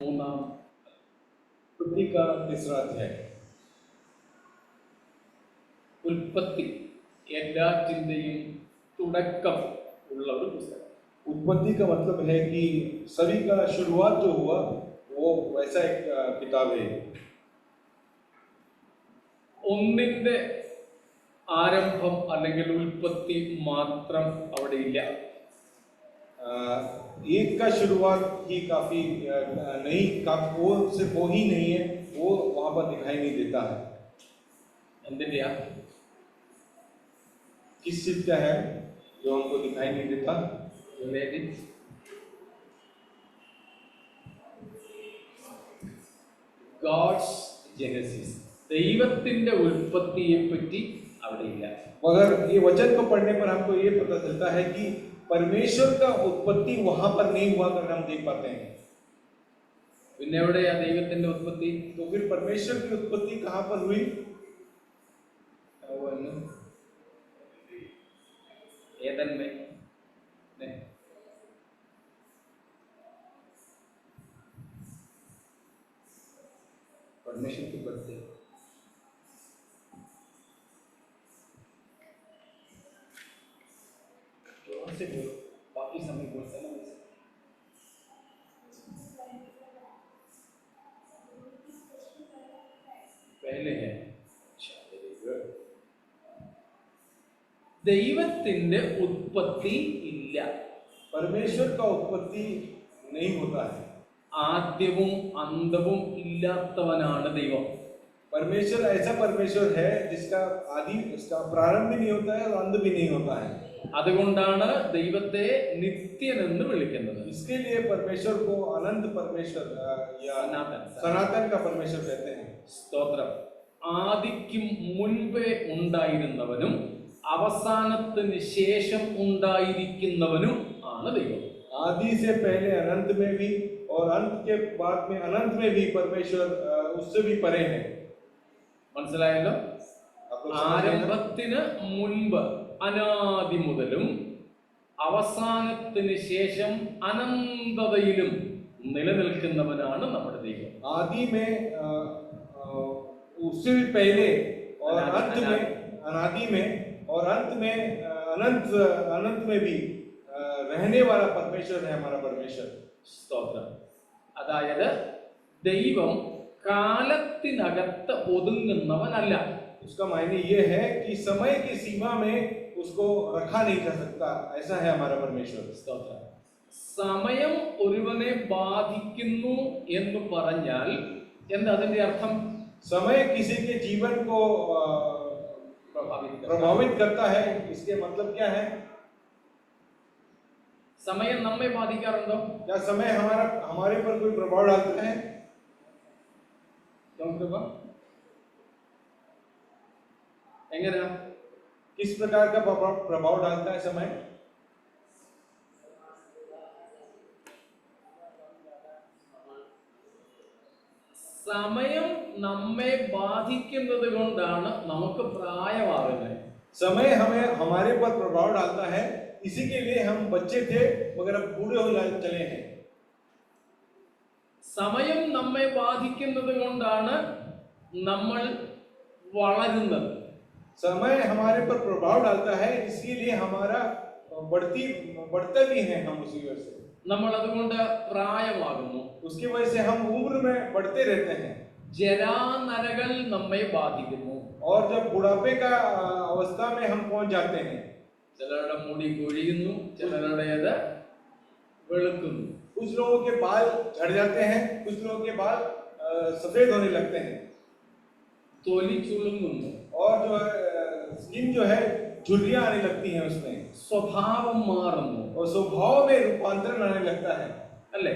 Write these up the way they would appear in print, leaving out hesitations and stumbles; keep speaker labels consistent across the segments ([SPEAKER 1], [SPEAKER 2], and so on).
[SPEAKER 1] മൂന്നാം उत्पत्ति का तीसरा अध्याय ഉൽപ്പത്തി എല്ലാറ്റിന്റെയും തുടക്കം ഉള്ള ഒരു പുസ്തകം.
[SPEAKER 2] उत्पत्ति का मतलब है कि सभी का शुरुआत जो हुआ वो वैसा एक किताब है.
[SPEAKER 1] ഒന്നിന്റെ ആരംഭം അല്ലെങ്കിൽ ഉൽപ്പത്തി മാത്രം അവിടെ ഇല്ല.
[SPEAKER 2] एक का शुरुआत ही काफी नहीं, वो सिर्फ वो ही नहीं है, वो वहां पर दिखाई नहीं देता है.
[SPEAKER 1] എന്തിന്റെയാ?
[SPEAKER 2] किस चीज का है जो हमको दिखाई नहीं देता?
[SPEAKER 1] ഗോഡ്സ് ജെനസിസ്, ദൈവത്തിന്റെ ഉൽപ്പത്തിയെ പറ്റി അവിടെ ഇല്ല.
[SPEAKER 2] मगर ये वचन को पढ़ने पर हमको ये पता चलता है कि परमेश्वर का उत्पत्ति वहां पर नहीं हुआ कर हम देख पाते हैं.
[SPEAKER 1] പിന്നെ എവിടെയാ ദൈവത്തിന്റെ ഉൽപ്പത്തി?
[SPEAKER 2] तो फिर परमेश्वर की उत्पत्ति कहां पर हुई?
[SPEAKER 1] ഏദൻ में. परमेश्वर की उत्पत्ति से बोलो, बाकी समय बोलते हैं ना. पहले है ദൈവത്തിന്റെ ഉത്പത്തി ഇല്ല.
[SPEAKER 2] परमेश्वर का उत्पत्ति नहीं होता है.
[SPEAKER 1] ആദ്യവും അന്തവും ഇല്ലാത്തവനാണ് ദൈവം.
[SPEAKER 2] परमेश्वर ऐसा परमेश्वर है जिसका आदि, उसका प्रारंभ भी नहीं होता है और अंत भी नहीं होता है.
[SPEAKER 1] അതുകൊണ്ടാണ് ദൈവത്തെ നിത്യൻ എന്ന് വിളിക്കുന്നത്.
[SPEAKER 2] इसके लिए परमेश्वर को अनंत परमेश्वर या सनातन का परमेश्वर कहते हैं.
[SPEAKER 1] സ്തോത്രം. ആദിക്കും മുൻപേ ഉണ്ടായിരുന്നവനും അവസാനത്തിന് ശേഷം ഉണ്ടായിരിക്കുന്നവനും ആണ് ദൈവം.
[SPEAKER 2] आदि से पहले अनंत में भी और अंत के बाद में अनंत में भी परमेश्वर उससे भी परे है.
[SPEAKER 1] മനസ്സിലായല്ലോ? ആരംഭത്തിന് മുൻപ് അനാദി മുതലും അവസാനത്തിന് ശേഷം അനന്തതയിലും നിലനിൽക്കുന്നവനാണ് നമ്മുടെ ദൈവം.
[SPEAKER 2] आदि में उससे भी पहले और अंत में अनादि में और अंत में अनंत में भी रहने वाला परमेश्वर है हमारा परमेश्वर.
[SPEAKER 1] സ്തോത്രം. അതായത് ദൈവം കാലത്തിനകത്ത് ഒതുങ്ങുന്നവനല്ല.
[SPEAKER 2] उसका मायने ये है कि समय की सीमा में उसको रखा नहीं जा सकता, ऐसा है हमारा परमेश्वर.
[SPEAKER 1] സ്തോത്രം. സമയം ഒരുവനെ ബാധിക്കുന്നു എന്ന് പറഞ്ഞാൽ എന്താ അതിന്റെ അർത്ഥം?
[SPEAKER 2] समय किसी के जीवन को प्रभावित करता है, इसके मतलब क्या है?
[SPEAKER 1] സമയം നമ്മെ ബാധിക്കാറുണ്ടോ?
[SPEAKER 2] क्या समय हमारे पर कोई प्रभाव डालता है?
[SPEAKER 1] എങ്ങനെയാ?
[SPEAKER 2] किस प्रकार का प्रभाव डालता है समय?
[SPEAKER 1] സമയം നമ്മെ ബാധിക്കുന്നത് കൊണ്ടാണ് നമുക്ക് പ്രായമാകുന്നത്.
[SPEAKER 2] समय हमें हमारे पर प्रभाव डालता है, इसी के लिए हम बच्चे थे मगर अब बूढ़े हो चले हैं.
[SPEAKER 1] സമയം നമ്മെ ബാധിക്കുന്നത് കൊണ്ടാണ് നമ്മൾ വളരുന്നത്.
[SPEAKER 2] समय हमारे पर प्रभाव डालता है, इसके लिए हमारा बढ़ते भी हैं हम उसी वजह से.
[SPEAKER 1] നമ്മൾ അതുകൊണ്ട് പ്രായമാകുന്നു.
[SPEAKER 2] उसकी वजह से हम उम्र में बढ़ते रहते हैं.
[SPEAKER 1] ജരാനരകൾ നമ്മെ ബാധിക്കുന്നു.
[SPEAKER 2] और जब बुढ़ापे का अवस्था में हम पहुंच जाते हैं,
[SPEAKER 1] ചിലരുടെ മുടി കൊഴിയുന്നു, ചിലരുടേത് വെളുക്കുന്നു.
[SPEAKER 2] कुछ लोगों के बाल झड़ जाते हैं, कुछ लोगों के बाल सफेद होने लगते हैं.
[SPEAKER 1] തൊലി ചുളുങ്ങുന്നു.
[SPEAKER 2] और जो है स्किन जो है झुर्रियां आने लगती हैं उसमें.
[SPEAKER 1] സ്വഭാവം മാറുന്നു
[SPEAKER 2] और स्वभाव में रूपांतरण आने लगता है.
[SPEAKER 1] അല്ലേ?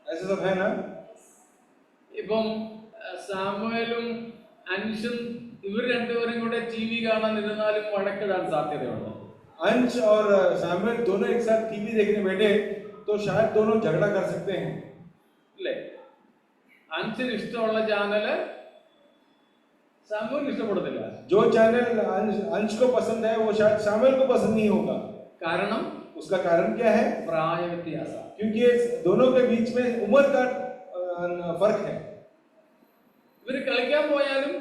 [SPEAKER 2] ऐसा सब है ना?
[SPEAKER 1] ഇപ്പം സാമുവേലും അൻഷും ഇവർ രണ്ടുപേരും കൂടെ ടിവി കാണാൻ ഇരുന്നാലും വഴക്കിടാൻ സാധ്യതയുണ്ട്.
[SPEAKER 2] अंश और सामुएल दोनों एक साथ टीवी देखने बैठे तो शायद दोनों झगड़ा कर सकते हैं.
[SPEAKER 1] അല്ലേ? അൻഷിന് ഇഷ്ടമുള്ള ചാനല് സാമുവേൽ ഇഷ്ടപ്പെടത്തില്ല.
[SPEAKER 2] जो चैनल अंश को पसंद है वो शायद सामुएल को पसंद नहीं होगा.
[SPEAKER 1] കാരണം
[SPEAKER 2] उसका कारण क्या है?
[SPEAKER 1] പ്രായ വ്യത്യാസം.
[SPEAKER 2] क्योंकि दोनों के बीच में उम्र का फर्क है।
[SPEAKER 3] ഇവര് കളിക്കാൻ പോയാലും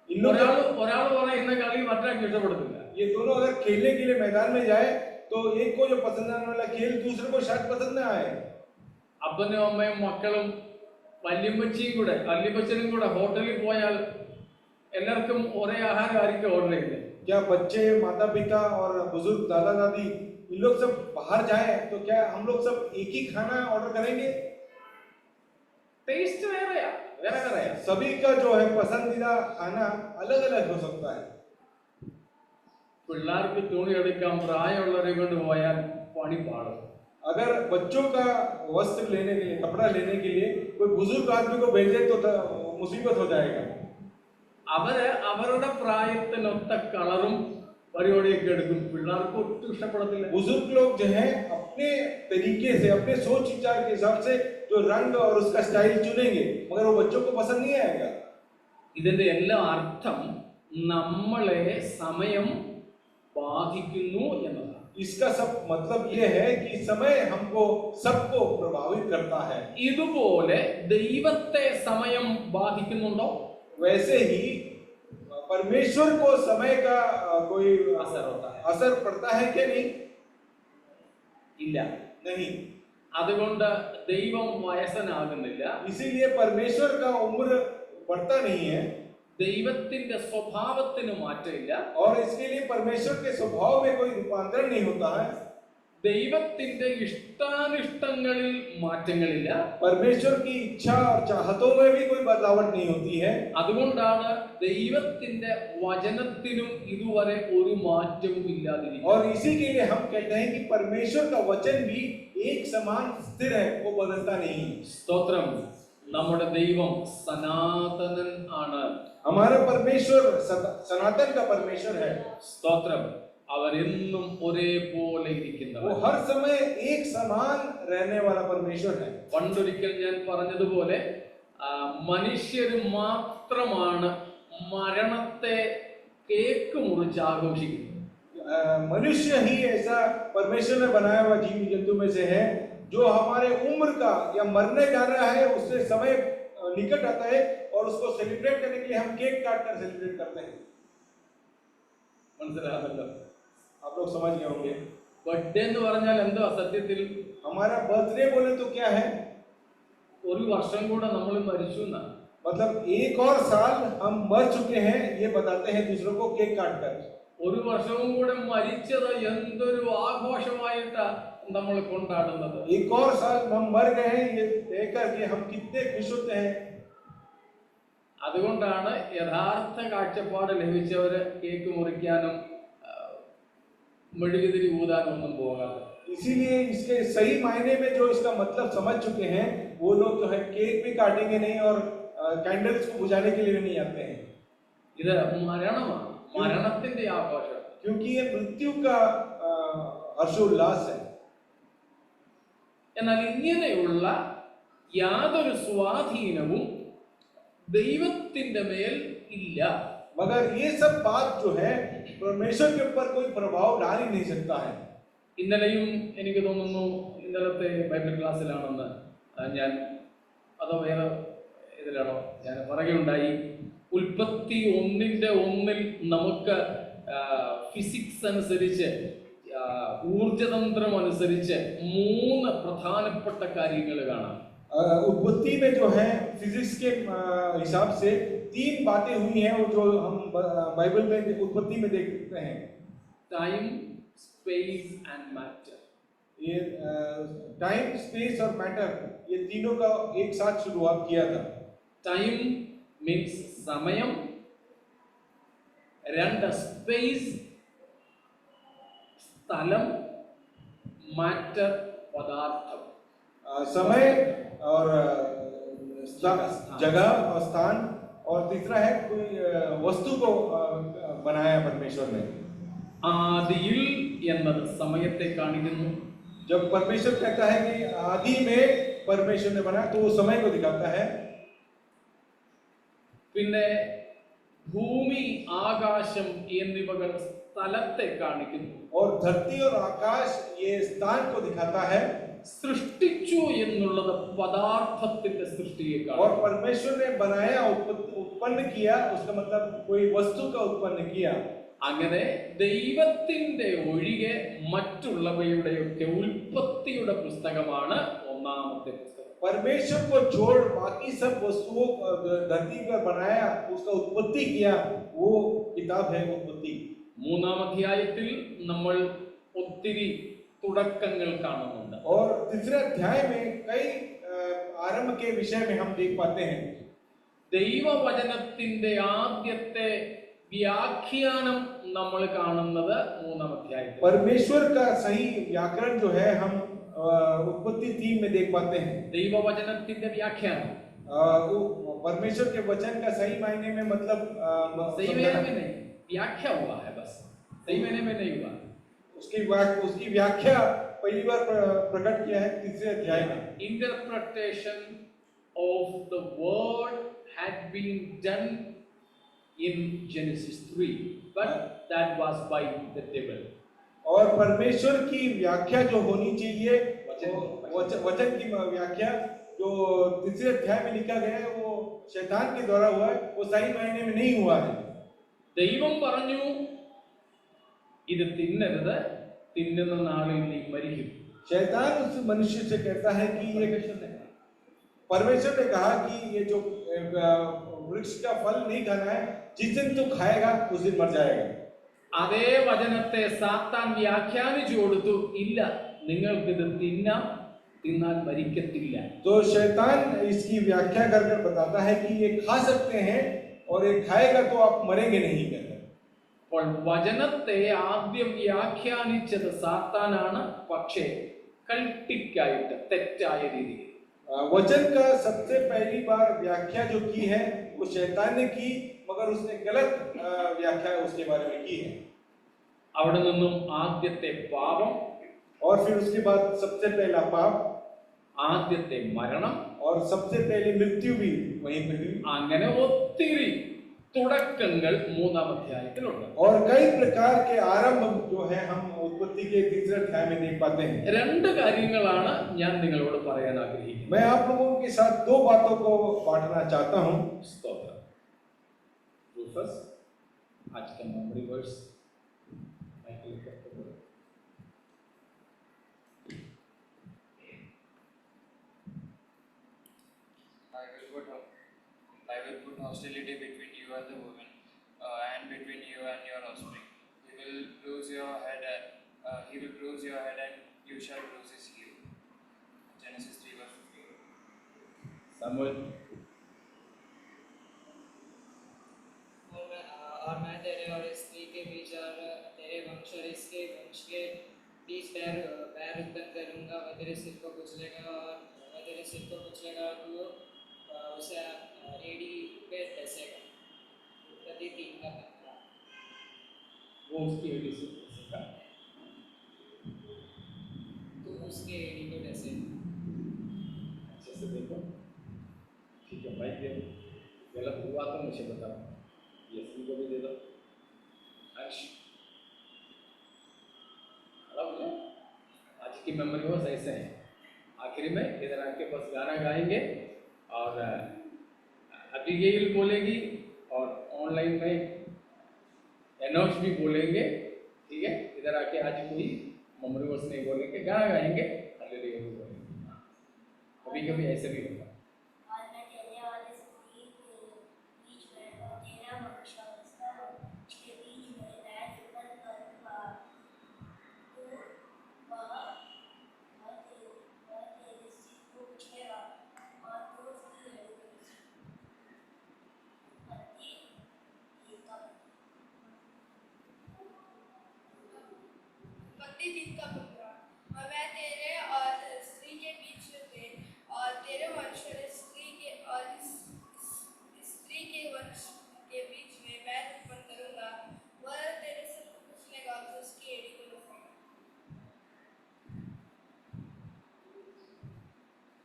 [SPEAKER 2] इन लोग
[SPEAKER 3] ഒരാൾ പറയുന്ന കളി മറ്റൊരാൾക്ക് ഇഷ്ടപ്പെടത്തില്ല.
[SPEAKER 2] ये दोनों अगर खेलने के लिए मैदान में जाए तो एक को जो पसंद आने वाला खेल दूसरे को शायद पसंद ना आए।
[SPEAKER 3] അപ്പനും അമ്മയും മക്കളും വല്യപ്പച്ചനും കൂടെ ഹോട്ടലിൽ പോയാൽ എല്ലാവർക്കും ഒരേ ആഹാരം ആയിരിക്കും ഓർഡർ ചെയ്യുന്നത്.
[SPEAKER 2] क्या बच्चे, माता पिता और बुजुर्ग, दादा दादी, इन लोग सब बाहर जाए तो क्या हम लोग सब एक ही खाना ऑर्डर करेंगे?
[SPEAKER 3] ടേസ്റ്റ് വേറെയാ.
[SPEAKER 2] सभी का जो है पसंदीदा खाना अलग अलग हो सकता है।
[SPEAKER 3] പിള്ളേർക്ക് തുണി എടുക്കാൻ പ്രായമുള്ളവരെ കൊണ്ട് പോയാൽ പണി പാടും.
[SPEAKER 2] अगर बच्चों का वस्त्र लेने के लिए, कपड़ा लेने के लिए कोई बुजुर्ग आदमी को भेजे तो मुसीबत हो जाएगा।
[SPEAKER 3] അവരുടെ പ്രായത്തിനൊത്ത കളറും പരിപാടിയൊക്കെ എടുക്കും. പിള്ളേർക്ക് ഒട്ടും ഇഷ്ടപ്പെടത്തില്ല.
[SPEAKER 2] बुजुर्ग लोग जो है अपने तरीके से, अपने सोच विचार के हिसाब से जो रंग और उसका स्टाइल चुनेंगे, मगर वो बच्चों को पसंद नहीं आएगा।
[SPEAKER 3] ഇതിന്റെ എല്ലാ അർത്ഥം നമ്മളെ സമയം ബാധിക്കുന്നു എന്നതാണ്.
[SPEAKER 2] इसका सब मतलब ये है कि समय हमको सबको प्रभावित करता है।
[SPEAKER 3] ഇതുപോലെ ദൈവത്തെ സമയം ബാധിക്കുന്നുണ്ടോ?
[SPEAKER 2] वैसे ही परमेश्वर को समय का कोई
[SPEAKER 3] असर होता है।
[SPEAKER 2] असर पड़ता है क्या? नहीं,
[SPEAKER 3] ഇല്ല.
[SPEAKER 2] नहीं।
[SPEAKER 3] അതുകൊണ്ട് ദൈവം വയസ്സനാകുന്നില്ല.
[SPEAKER 2] इसीलिए परमेश्वर का उम्र बढ़ता नहीं है।
[SPEAKER 3] ദൈവത്തിന്റെ സ്വഭാവത്തിന് മാറ്റമില്ല.
[SPEAKER 2] और इसके लिए परमेश्वर के स्वभाव में कोई रूपांतरण नहीं होता है।
[SPEAKER 3] ദൈവത്തിന്റെ ഇഷ്ടാനിഷ്ടങ്ങളിൽ മാറ്റങ്ങളില്ല.
[SPEAKER 2] परमेश्वर की इच्छा और चाहतों में भी कोई बदलावट नहीं होती है।
[SPEAKER 3] അതുകൊണ്ടാണ് ദൈവത്തിന്റെ വചനത്തിനും ഇതുവരെ ഒരു മാറ്റവും ഇല്ലാതിരിക്കുന്നത്.
[SPEAKER 2] और इसी के लिए हम कहते हैं कि परमेश्वर का वचन भी एक समान स्थिर है, वो बदलता नहीं।
[SPEAKER 3] സ്തോത്രം. നമ്മുടെ ദൈവം സനാതനൻ ആണ്.
[SPEAKER 2] हमारा परमेश्वर सनातन का परमेश्वर है।
[SPEAKER 3] സ്തോത്രം. അവരെന്നും ഒരേപോലെ ഇരിക്കുന്നവർ.
[SPEAKER 2] वो हर समय एक समान रहने वाला परमेश्वर है।
[SPEAKER 3] പണ്ടൊരിക്കൽ ഞാൻ പറഞ്ഞതുപോലെ മനുഷ്യർ മാത്രമാണ് മരണത്തെ കേക്ക് മുറിച്ച് ആഘോഷിക്കുന്നത്.
[SPEAKER 2] मनुष्य ही ऐसा परमेश्वर ने बनाया हुआ जीव जंतु में से है जो हमारे उम्र का या मरने जा रहा है उससे समय निकट आता है और उसको सेलिब्रेट करने के लिए हम केक काट कर सेलिब्रेट करते हैं।
[SPEAKER 3] മനസ്സിലാകുന്നല്ലോ?
[SPEAKER 2] आप लोग समझ गए होंगे।
[SPEAKER 3] ബർത്ത്ഡേ എന്ന് പറഞ്ഞാൽ എന്തോ സത്യത്തിൽ
[SPEAKER 2] हमारा बर्थडे बोले तो क्या है?
[SPEAKER 3] ഒരു വർഷം കൂടെ നമ്മൾ മരിച്ചു എന്നാണ്.
[SPEAKER 2] मतलब एक और साल हम मर चुके हैं ये बताते हैं दूसरों को केक काट कर।
[SPEAKER 3] ഒരു വർഷവും കൂടെ മരിച്ചത് എന്തൊരു ആഘോഷമായിട്ടാ നമ്മൾ കൊണ്ടാടുന്നത്.
[SPEAKER 2] एक और साल हम मर गए हैं ये देखकर कि हम कितने खुश होते हैं।
[SPEAKER 3] അതുകൊണ്ടാണ് യഥാർത്ഥ കാഴ്ചപ്പാട് ലഭിച്ചവര് കേക്ക് മുറിക്കാനും മെഴുകുതിരി ഊതാനും ഒന്നും പോകാതെ.
[SPEAKER 2] इसीलिए इसके सही मायने में जो इसका मतलब समझ चुके हैं वो लोग जो है केक भी काटेंगे नहीं और कैंडल्स को बुझाने के लिए भी नहीं आते हैं।
[SPEAKER 3] ഇത് മരണമാണ്, മരണത്തിന്റെ ആഘോഷം.
[SPEAKER 2] क्योंकि ये मृत्यु का हर्षोल्लास है।
[SPEAKER 3] എന്നാൽ ഇങ്ങനെയുള്ള യാതൊരു സ്വാധീനവും ദൈവത്തിന്റെ മേൽ ഇല്ല.
[SPEAKER 2] मगर ये सब बात जो है परमेश्वर के ऊपर कोई प्रभाव डाल ही नहीं सकता है।
[SPEAKER 3] ഇന്നലെയും എനിക്ക് തോന്നുന്നു ഇന്നലത്തെ ബൈബിൾ ക്ലാസ്സിലാണെന്ന് ഞാൻ അതോ വേറെ ഇതിലാണോ ഞാൻ പറയുകയുണ്ടായി. ഉൽപ്പത്തി 1:1 നമുക്ക് ഫിസിക്സ് അനുസരിച്ച് ഊർജതന്ത്രം അനുസരിച്ച് 3 പ്രധാനപ്പെട്ട കാര്യങ്ങൾ കാണാം.
[SPEAKER 2] उत्पत्ति में जो है फिजिक्स के हिसाब से 3 बातें हुई हैं जो हम बाइबल में उत्पत्ति में देखते हैं।
[SPEAKER 3] Time, space and matter.
[SPEAKER 2] ये टाइम, स्पेस और मैटर ये तीनों का एक साथ शुरुआत किया था।
[SPEAKER 3] टाइम मीन्स സമയം, 2 സ്പേസ് സ്ഥലം, മാറ്റർ പദാർത്ഥം.
[SPEAKER 2] समय और जगह और स्थान, और तीसरा है कोई वस्तु को बनाया परमेश्वर ने।
[SPEAKER 3] ആദിയിൽ എന്നത് സമയത്തെ കാണിക്കുന്നു.
[SPEAKER 2] जब परमेश्वर कहता है कि आदि में परमेश्वर ने बनाया तो वो समय को दिखाता है।
[SPEAKER 3] പിന്നെ ഭൂമി, ആകാശം എന്നിവകൾ സ്ഥലത്തെ കാണിക്കുന്നു.
[SPEAKER 2] और धरती और आकाश ये स्थान को दिखाता है,
[SPEAKER 3] സൃഷ്ടിച്ചു എന്നുള്ളത് പദാർത്ഥത്തിന്റെ സൃഷ്ടിയേക്കാൾ
[SPEAKER 2] और परमेश्वर ने बनाया, उत्पन्न किया, उसका मतलब कोई वस्तु का उत्पन्न किया।
[SPEAKER 3] അങ്ങനെ ദൈവത്തിന്റെ ഒഴികെ മറ്റുള്ളവയുടെയൊക്കെ ഉൽപ്പത്തിയുടെ പുസ്തകമാണ് ഒന്നാമത്തെ പുസ്തകം.
[SPEAKER 2] परमेश्वर को छोड़ बाकी सब वस्तुओं धरती पर बनाया, उसका उत्पत्ति किया, वो किताब है उत्पत्ति।
[SPEAKER 3] മൂന്നാം അധ്യായത്തിൽ നമ്മൾ ഒത്തിരി തുടക്കങ്ങൾ കാണുന്നുണ്ട്.
[SPEAKER 2] और तीसरे अध्याय में कई आरंभ के विषय में हम देख पाते हैं।
[SPEAKER 3] ദൈവവചനത്തിന്റെ ആദ്യത്തെ വ്യാഖ്യാനം നമ്മൾ കാണുന്നത് മൂന്നാം അധ്യായത്തിൽ.
[SPEAKER 2] परमेश्वर का सही व्याकरण जो है हम उत्पत्ति 3 में देख पाते हैं।
[SPEAKER 3] ദൈവവചനത്തിന്റെ വ്യാഖ്യാനം
[SPEAKER 2] परमेश्वर के वचन का सही मायने में मतलब
[SPEAKER 3] सही मायने में नहीं, व्याख्या हुआ है बस, सही मायने में नहीं हुआ।
[SPEAKER 2] उसकी व्याख्या पहली बार प्रकट किया है तीसरे अध्याय में।
[SPEAKER 3] Interpretation of the word had been done in Genesis 3, but that was by the devil.
[SPEAKER 2] और परमेश्वर की व्याख्या जो होनी चाहिए, वचन की व्याख्या जो तीसरे अध्याय में लिखा गया है, वो शैतान के द्वारा हुआ है, वो सही मायने में नहीं हुआ है।
[SPEAKER 3] ദൈവം പറഞ്ഞു ഇത് തിന്നരുത്, തിന്നുന്ന നാളിൽ നീ മരിക്കും.
[SPEAKER 2] शैतान उस मनुष्य से कहता है कि ये परमेश्वर ने कहा कि ये जो वृक्ष का फल नहीं खाना है, जिस दिन तू खाएगा उस दिन मर जाएगा।
[SPEAKER 3] അതേ വചനത്തെ സാത്താൻ വ്യാഖ്യാനിച്ചു കൊടുത്തു, ഇല്ല നിങ്ങൾക്ക് ഇത് തിന്നാം, തിന്നാൽ മരിക്കത്തില്ല.
[SPEAKER 2] तो शैतान इसकी व्याख्या कर बताता है कि ये खा सकते हैं और ये खाएगा तो आप मरेंगे नहीं कहता।
[SPEAKER 3] അപ്പോൾ വചനത്തെ ആദ്യം വ്യാഖ്യാനിച്ചത് സാത്താനാണ്, പക്ഷേ കൾട്ടിക്കായിട്ട് തെറ്റായ രീതിയിൽ.
[SPEAKER 2] वचन का सबसे पहली बार व्याख्या जो की है वो शैतान ने की, मगर उसने गलत व्याख्या उसके बारे में की है।
[SPEAKER 3] അവിടെ നിന്നും ആദ്യത്തെ പാപം,
[SPEAKER 2] और फिर उसके बाद सबसे पहला पाप,
[SPEAKER 3] ആദ്യത്തെ മരണം,
[SPEAKER 2] और सबसे पहले मृत्यु भी वहीं पे हुई।
[SPEAKER 3] അങ്ങനെ ഒത്തിരി തുടക്കങ്ങൾ മൂന്നാം അധ്യായത്തിലുണ്ട്.
[SPEAKER 2] और कई प्रकार के आरंभ जो है हम उत्पत्ति के तीसरे अध्याय में देख पाते हैं।
[SPEAKER 3] രണ്ട് കാര്യങ്ങളാണ് ഞാൻ നിങ്ങളോട് പറയാൻ ആഗ്രഹിക്കുന്നത്.
[SPEAKER 2] मैं आप लोगों के साथ दो बातों को बांटना चाहता हूं।
[SPEAKER 3] स्तोत्र। रूफस, आज का memory verse
[SPEAKER 4] I will put hostility between you and the woman, and between you and your offspring. He will bruise your head, and you shall bruise his heel. Genesis 3 verse 15.
[SPEAKER 3] Samuel,
[SPEAKER 5] और मैं तेरे और इस स्त्री के बीच और तेरे वंश और इसके वंश के बीच पैर उत्पन्न करूंगा। वह तेरे सिर को कुचलेगा और तू उसे एड़ी पे डसेगा। उत्पत्ति 3 का 15।
[SPEAKER 3] वो उसकी एड़ी से डसेगा,
[SPEAKER 5] तू उसके एड़ी को डसेगा।
[SPEAKER 3] अच्छे से देखो, ठीक है भाई, ये गलत हुआ तो मुझे बताओ, यस्मी को भी दे दो। आज की मेमोरी वर्स ऐसे है, आखिरी में इधर आके बस गाना गाएंगे और अबिगेल बोलेगी और ऑनलाइन में एनोश भी बोलेंगे, ठीक है। इधर आके आज कोई मेमोरी वर्स नहीं बोलेंगे, गाना गाएंगे, हालेलुया भी बोलेंगे। कभी कभी ऐसे भी होता है।
[SPEAKER 6] दिन का 15। और मैं तेरे और स्त्री के बीच थे और तेरे वंश और स्त्री के और इस स्त्री के वंश के बीच में मैं उत्पन्न करूंगा। वह तेरे सिर को कुचलेगा और उसकी एड़ी को डसेगा।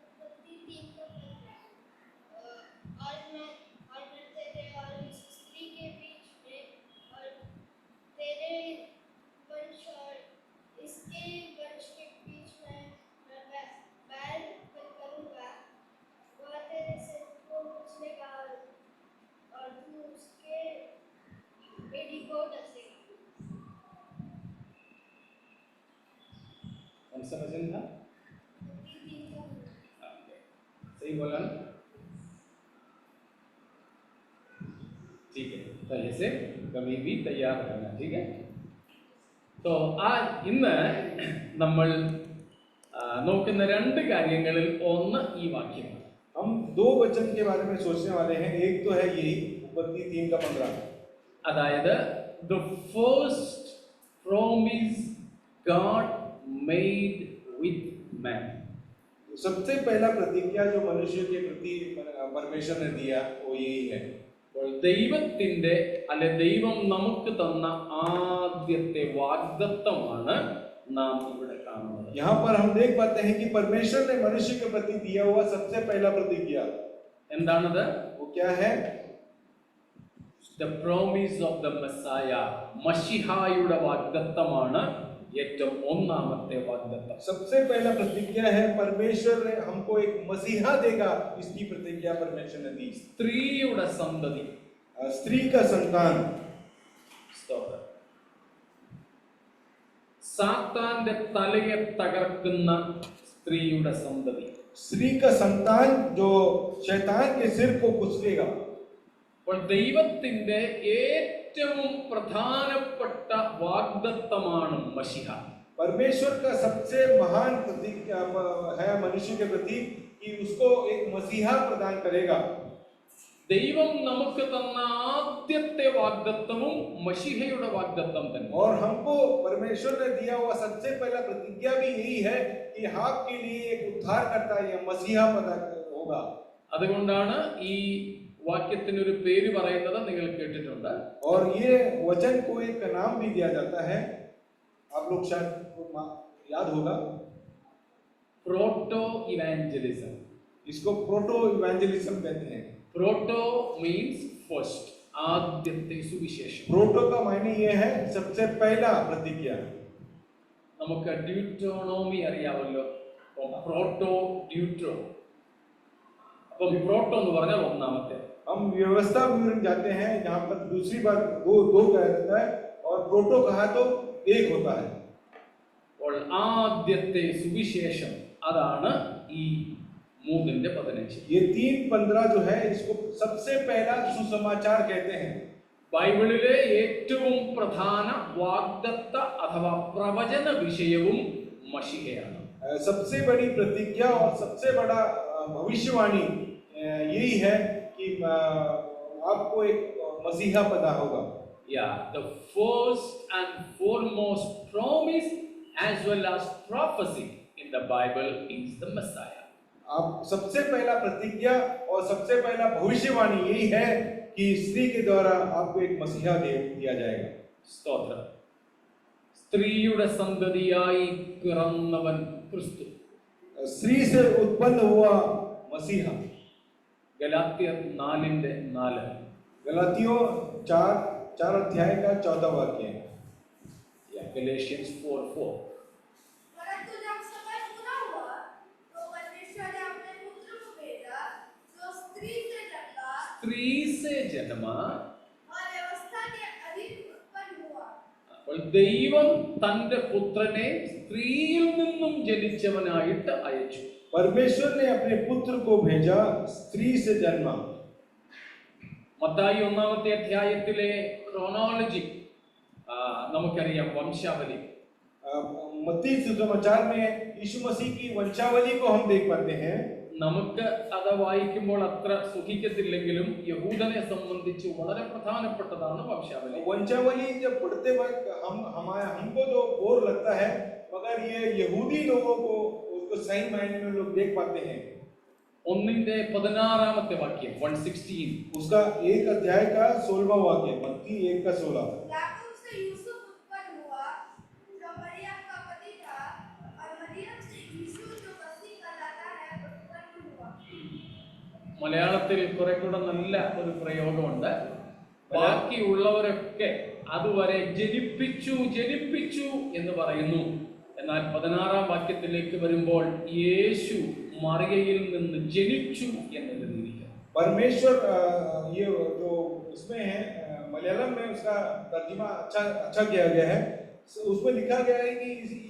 [SPEAKER 6] उत्पत्ति 3 का 15। और मैं तेरे और इस स्त्री के बीच में और तेरे वंश और इसके वंश के बीच में
[SPEAKER 3] वचन था? सही बोला ना? ठीक है, पहले से कभी भी तैयार रहना, ठीक है? तो ഇന്ന് നമ്മൾ നോക്കുന്ന രണ്ട് കാര്യങ്ങളിൽ ഒന്ന് ഈ വാക്യമാണ്.
[SPEAKER 2] हम दो वचन के बारे में सोचने वाले हैं. एक तो है यही उत्पत्ति 3:15.
[SPEAKER 3] അതായത് the first promise God made with man.
[SPEAKER 2] सबसे पहला प्रतिज्ञा जो मनुष्य के प्रति परमेश्वर ने दिया वो यही है.
[SPEAKER 3] ദൈവത്തിന്റെ അല്ലെ ദൈവം നമുക്ക് തന്ന ആദ്യത്തെ വാഗ്ദത്തമാണ് നാം ഇവിടെ കാണുന്നത്.
[SPEAKER 2] यहाँ पर हम देख पाते हैं कि परमेश्वर ने मनुष्य के प्रति दिया हुआ सबसे पहला प्रतिज्ञा
[SPEAKER 3] എന്താണത്?
[SPEAKER 2] वो क्या है?
[SPEAKER 3] The promise of the Messiah. മശിഹായുടെ വാഗ്ദത്തമാണ് ഏറ്റവും ഒന്നാമത്തെ വാഗ്ദത്തം.
[SPEAKER 2] सबसे पहला प्रतिज्ञा है परमेश्वर ने हमको एक मसीहा देगा, इसकी प्रतिज्ञा परमेश्वर ने दी.
[SPEAKER 3] സ്ത്രീയുടെ സന്തതി,
[SPEAKER 2] स्त्री का संतान.
[SPEAKER 3] സ്തോത്രം. സാത്താന്റെ തലയെ തകർക്കുന്ന സ്ത്രീയുടെ സന്തതി.
[SPEAKER 2] स्त्री का संतान जो शैतान के सिर को कुचलेगा.
[SPEAKER 3] അപ്പോൾ ദൈവത്തിന്റെ ഏറ്റവും പ്രധാനപ്പെട്ട വാഗ്ദത്തമാണ് മശിഹ.
[SPEAKER 2] परमेश्वर का सबसे महान प्रतिज्ञा है मनुष्य के प्रति कि उसको एक मसीहा प्रदान करेगा.
[SPEAKER 3] ദൈവം നമുക്ക് തന്ന ആദ്യത്തെ വാഗ്ദത്തവും മശിഹയുടെ വാഗ്ദത്തം തന്നെ.
[SPEAKER 2] और हमको परमेश्वर ने दिया हुआ सबसे पहला प्रतिज्ञा भी यही है कि आपके लिए एक उद्धारकर्ता या मसीहा पैदा होगा.
[SPEAKER 3] അതുകൊണ്ടാണ് ഈ വാക്യത്തിന് ഒരു പേര് പറയുന്നത് നിങ്ങൾ കേട്ടിട്ടുണ്ട്.
[SPEAKER 2] और ये वचन को एक नाम भी दिया जाता है, आप लोग शायद याद होगा,
[SPEAKER 3] प्रोटो इवेंजलिज्म.
[SPEAKER 2] इसको प्रोटो इवेंजलिज्म कहते हैं.
[SPEAKER 3] प्रोटो मीन्स फर्स्ट, ആദ്യത്തെ സുവിശേഷം.
[SPEAKER 2] प्रोटो का मायने ये है सबसे पहला प्रतिज्ञा.
[SPEAKER 3] നമുക്ക് ഡ്യൂട്രോണോമി അറിയാമല്ലോ. പ്രോട്ടോ ഡ്യൂട്രോ. അപ്പം പ്രോട്ടോ എന്ന് പറഞ്ഞാൽ ഒന്നാമത്തെ.
[SPEAKER 2] हम व्यवस्था विवरण जाते हैं, जहाँ पर दूसरी बार दो कहा जाता है और प्रोटो कहा तो एक होता है.
[SPEAKER 3] അപ്പോൾ ആദ്യത്തെ സുവിശേഷം അതാണ് ഈ 3:15.
[SPEAKER 2] ये 3:15 जो है इसको सबसे पहला सुसमाचार कहते हैं.
[SPEAKER 3] ബൈബിളിലെ ഏറ്റവും പ്രധാന വാഗ്ദത്ത അഥവാ പ്രവചന വിഷയവും മശിഹയാണ്.
[SPEAKER 2] सबसे बड़ी प्रतिज्ञा और सबसे बड़ा भविष्यवाणी यही है कि आपको एक मसीहा पैदा होगा.
[SPEAKER 3] The first and foremost promise as well as prophecy in the Bible is the Messiah.
[SPEAKER 2] आप सबसे पहला प्रतिज्ञा और सबसे पहला भविष्यवाणी यही है कि स्त्री के द्वारा आपको एक मसीहा दिया जाएगा.
[SPEAKER 3] സ്തോത്രം. സ്ത്രീയുടെ സന്തതിയായി പിറന്നവൻ ക്രിസ്തു.
[SPEAKER 2] स्त्री से उत्पन्न हुआ मसीहा.
[SPEAKER 3] ഗലാത്യർ 4:4.
[SPEAKER 2] गलातियों 4 अध्याय का 14 वाक्य है.
[SPEAKER 3] Galatians 4:4.
[SPEAKER 6] परंतु जब समय पूरा हुआ तो परमेश्वर ने अपने पुत्र को भेजा जो स्त्री से जन्मा
[SPEAKER 3] സ്ത്രീ സേ ജന്മ.
[SPEAKER 6] और व्यवस्था के अधीन उत्पन्न हुआ.
[SPEAKER 3] അപ്പോൾ ദൈവം തന്റെ പുത്രനെ സ്ത്രീയിൽ നിന്നും ജനിച്ചവനായിട്ട് അയച്ചു.
[SPEAKER 2] परमेश्वर ने अपने पुत्र को भेजा स्त्री से जन्मा.
[SPEAKER 3] മത്തായി 1-ാമത്തെ അധ്യായത്തിലെ ക്രോണോളജി നമുക്കറിയാം, വംശാവലി.
[SPEAKER 2] मत्ती सुसमाचार में यीशु मसीह की वंशावली को हम देख पाते हैं.
[SPEAKER 3] നമുക്ക് അത് വായിക്കുമ്പോൾ അത്ര സുഖിക്കത്തില്ലെങ്കിലും യഹൂദനെ സംബന്ധിച്ച് വളരെ പ്രധാനപ്പെട്ടതാണ് വംശാവലി.
[SPEAKER 2] वंशावली जब पढ़ते वक्त हमको जो बोर लगता है, मगर ये यहूदी लोगों को उसको सही मायने में लोग देख पाते हैं.
[SPEAKER 3] 1:16 വാക്യം 1:16.
[SPEAKER 2] उसका 1 अध्याय का 16वां वाक्य, मत्ती 1:16.
[SPEAKER 6] याकूब से यूसुफ उत्पन्न हुआ जो मरियम का पति था और मरियम से यीशु जो मसीह कहलाता है उत्पन्न हुआ.
[SPEAKER 3] മലയാളത്തിൽ കുറെ കൂടെ നല്ല ഒരു പ്രയോഗമുണ്ട്. ബാക്കിയുള്ളവരൊക്കെ അതുവരെ ജനിപ്പിച്ചു എന്ന് പറയുന്നു. എന്നാൽ 16-ാം വാക്യത്തിലേക്ക് വരുമ്പോൾ യേശു മറിയയിൽ നിന്ന് ജനിച്ചു എന്ന് എഴുതിയിരിക്കുന്നു.
[SPEAKER 2] परमेश्वर ये जो इसमें है मलयालम में उसका तर्जुमा अच्छा किया गया है. उसमें लिखा गया है कि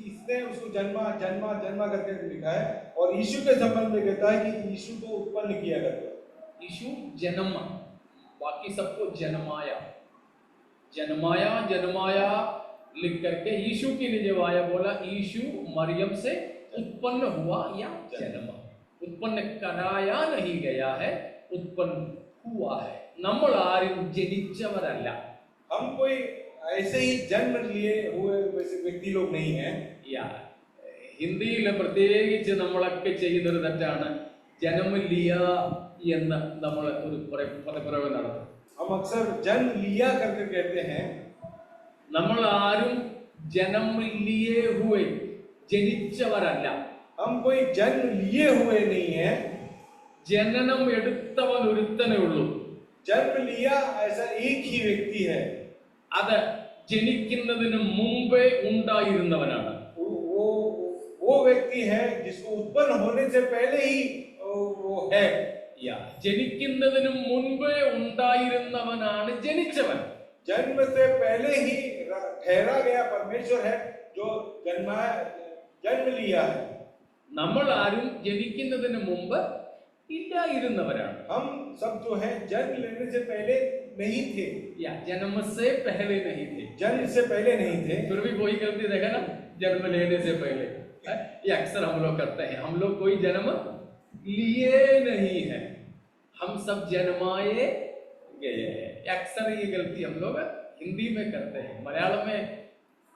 [SPEAKER 2] इसने उसको जन्मा जन्मा जन्मा करके लिखा है, और यीशु के संबंध में कहता है कि यीशु को उत्पन्न किया करता है।
[SPEAKER 3] यीशु जन्म, बाकी सबको जन्माया, जन्माया जन्माया लिख करके यीशु की निजवाया बोला। यीशु मरियम से उत्पन्न हुआ या जन्मा, उत्पन्न कराया नहीं गया है, उत्पन्न हुआ है। നമ്മൾ ആരും ജനിച്ചവരല്ല,
[SPEAKER 2] हम कोई ऐसे ही जन्म लिए हुए वैसे व्यक्ति लोग नहीं हैं।
[SPEAKER 3] या ഹിന്ദിയിൽ പ്രത്യേകിച്ച് നമ്മളൊക്കെ ചെയ്യുന്നൊരു തെറ്റാണ്, ജന്മ ലിയ എന്ന് നമ്മൾ ഒരു പദപ്രയോഗം നടത്തും.
[SPEAKER 2] हम अक्सर जन्म लिया करके कहते हैं।
[SPEAKER 3] നമ്മൾ ആരും ജന്മ ലിയേ ഹുവേ, ജനിച്ചവരല്ല.
[SPEAKER 2] हम कोई जन्म लिए हुए नहीं है,
[SPEAKER 3] ജനനം എടുത്തവൻ ഒരുത്തനേ ഉള്ളൂ.
[SPEAKER 2] जन्म लिया ऐसा एक ही व्यक्ति है,
[SPEAKER 3] അത് ജനിക്കുന്നതിന് മുമ്പേ ഉണ്ടായിരുന്നവനാണ്.
[SPEAKER 2] वो व्यक्ति है जिसको उत्पन्न होने से पहले ही वो है।
[SPEAKER 3] या ജനിക്കുന്നതിന് മുൻപേ ഉണ്ടായിരുന്നവനാണ് ജനിച്ചവൻ.
[SPEAKER 2] जन्म से पहले ही ठहरा गया परमेश्वर है जो जन्म लिया है।
[SPEAKER 3] നമ്മൾ ആരും ജനിക്കുന്നതിന് മുമ്പ് ഇല്ലായിരുന്നവരാണ്.
[SPEAKER 2] हम सब जो है जन्म लेने से पहले नहीं थे,
[SPEAKER 3] या जन्म से पहले नहीं थे.
[SPEAKER 2] जन्म से पहले नहीं थे।
[SPEAKER 3] फिर भी कोई गलती देखा ना, जन्म लेने से पहले, ये अक्सर हम लोग करते हैं. हम लोग कोई जन्म लिए नहीं है, हम सब जन्माए गए हैं. अक्सर ये गलती हम लोग हिंदी में करते हैं. मलयालम में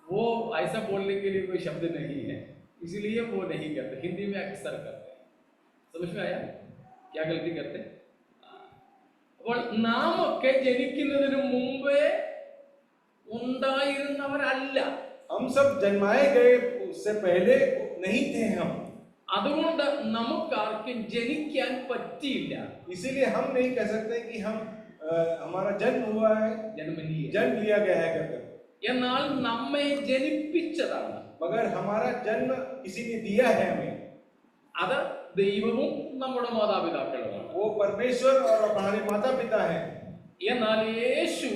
[SPEAKER 3] वो ऐसा बोलने के लिए कोई शब्द नहीं है, इसीलिए वो नहीं करते. हिंदी में अक्सर करते हैं. समझ में आया क्या गलती करते? അപ്പോൾ നാം ഒക്കെ ജനിക്കുന്നതിന് മുമ്പേ ഉണ്ടായിരുന്നവരല്ല.
[SPEAKER 2] हम सब जन्माए गए उससे पहले नहीं थे हम,
[SPEAKER 3] അതുകൊണ്ട് നമുക്കാർക്കും ജനിക്കാൻ പറ്റിയില്ല.
[SPEAKER 2] इसीलिए हम नहीं कह सकते कि हम हमारा जन्म हुआ है, जन्म लिया गया है करके।
[SPEAKER 3] എന്നാൽ നമ്മെ ജനിപ്പിച്ചതാണ്.
[SPEAKER 2] मगर हमारा जन्म किसी ने दिया है हमें,
[SPEAKER 3] അത് ദൈവവും നമ്മുടെ മാതാപിതാക്കളുമാണ്.
[SPEAKER 2] वो परमेश्वर और हमारे माता पिता हैं।
[SPEAKER 3] എന്നാൽ യേശു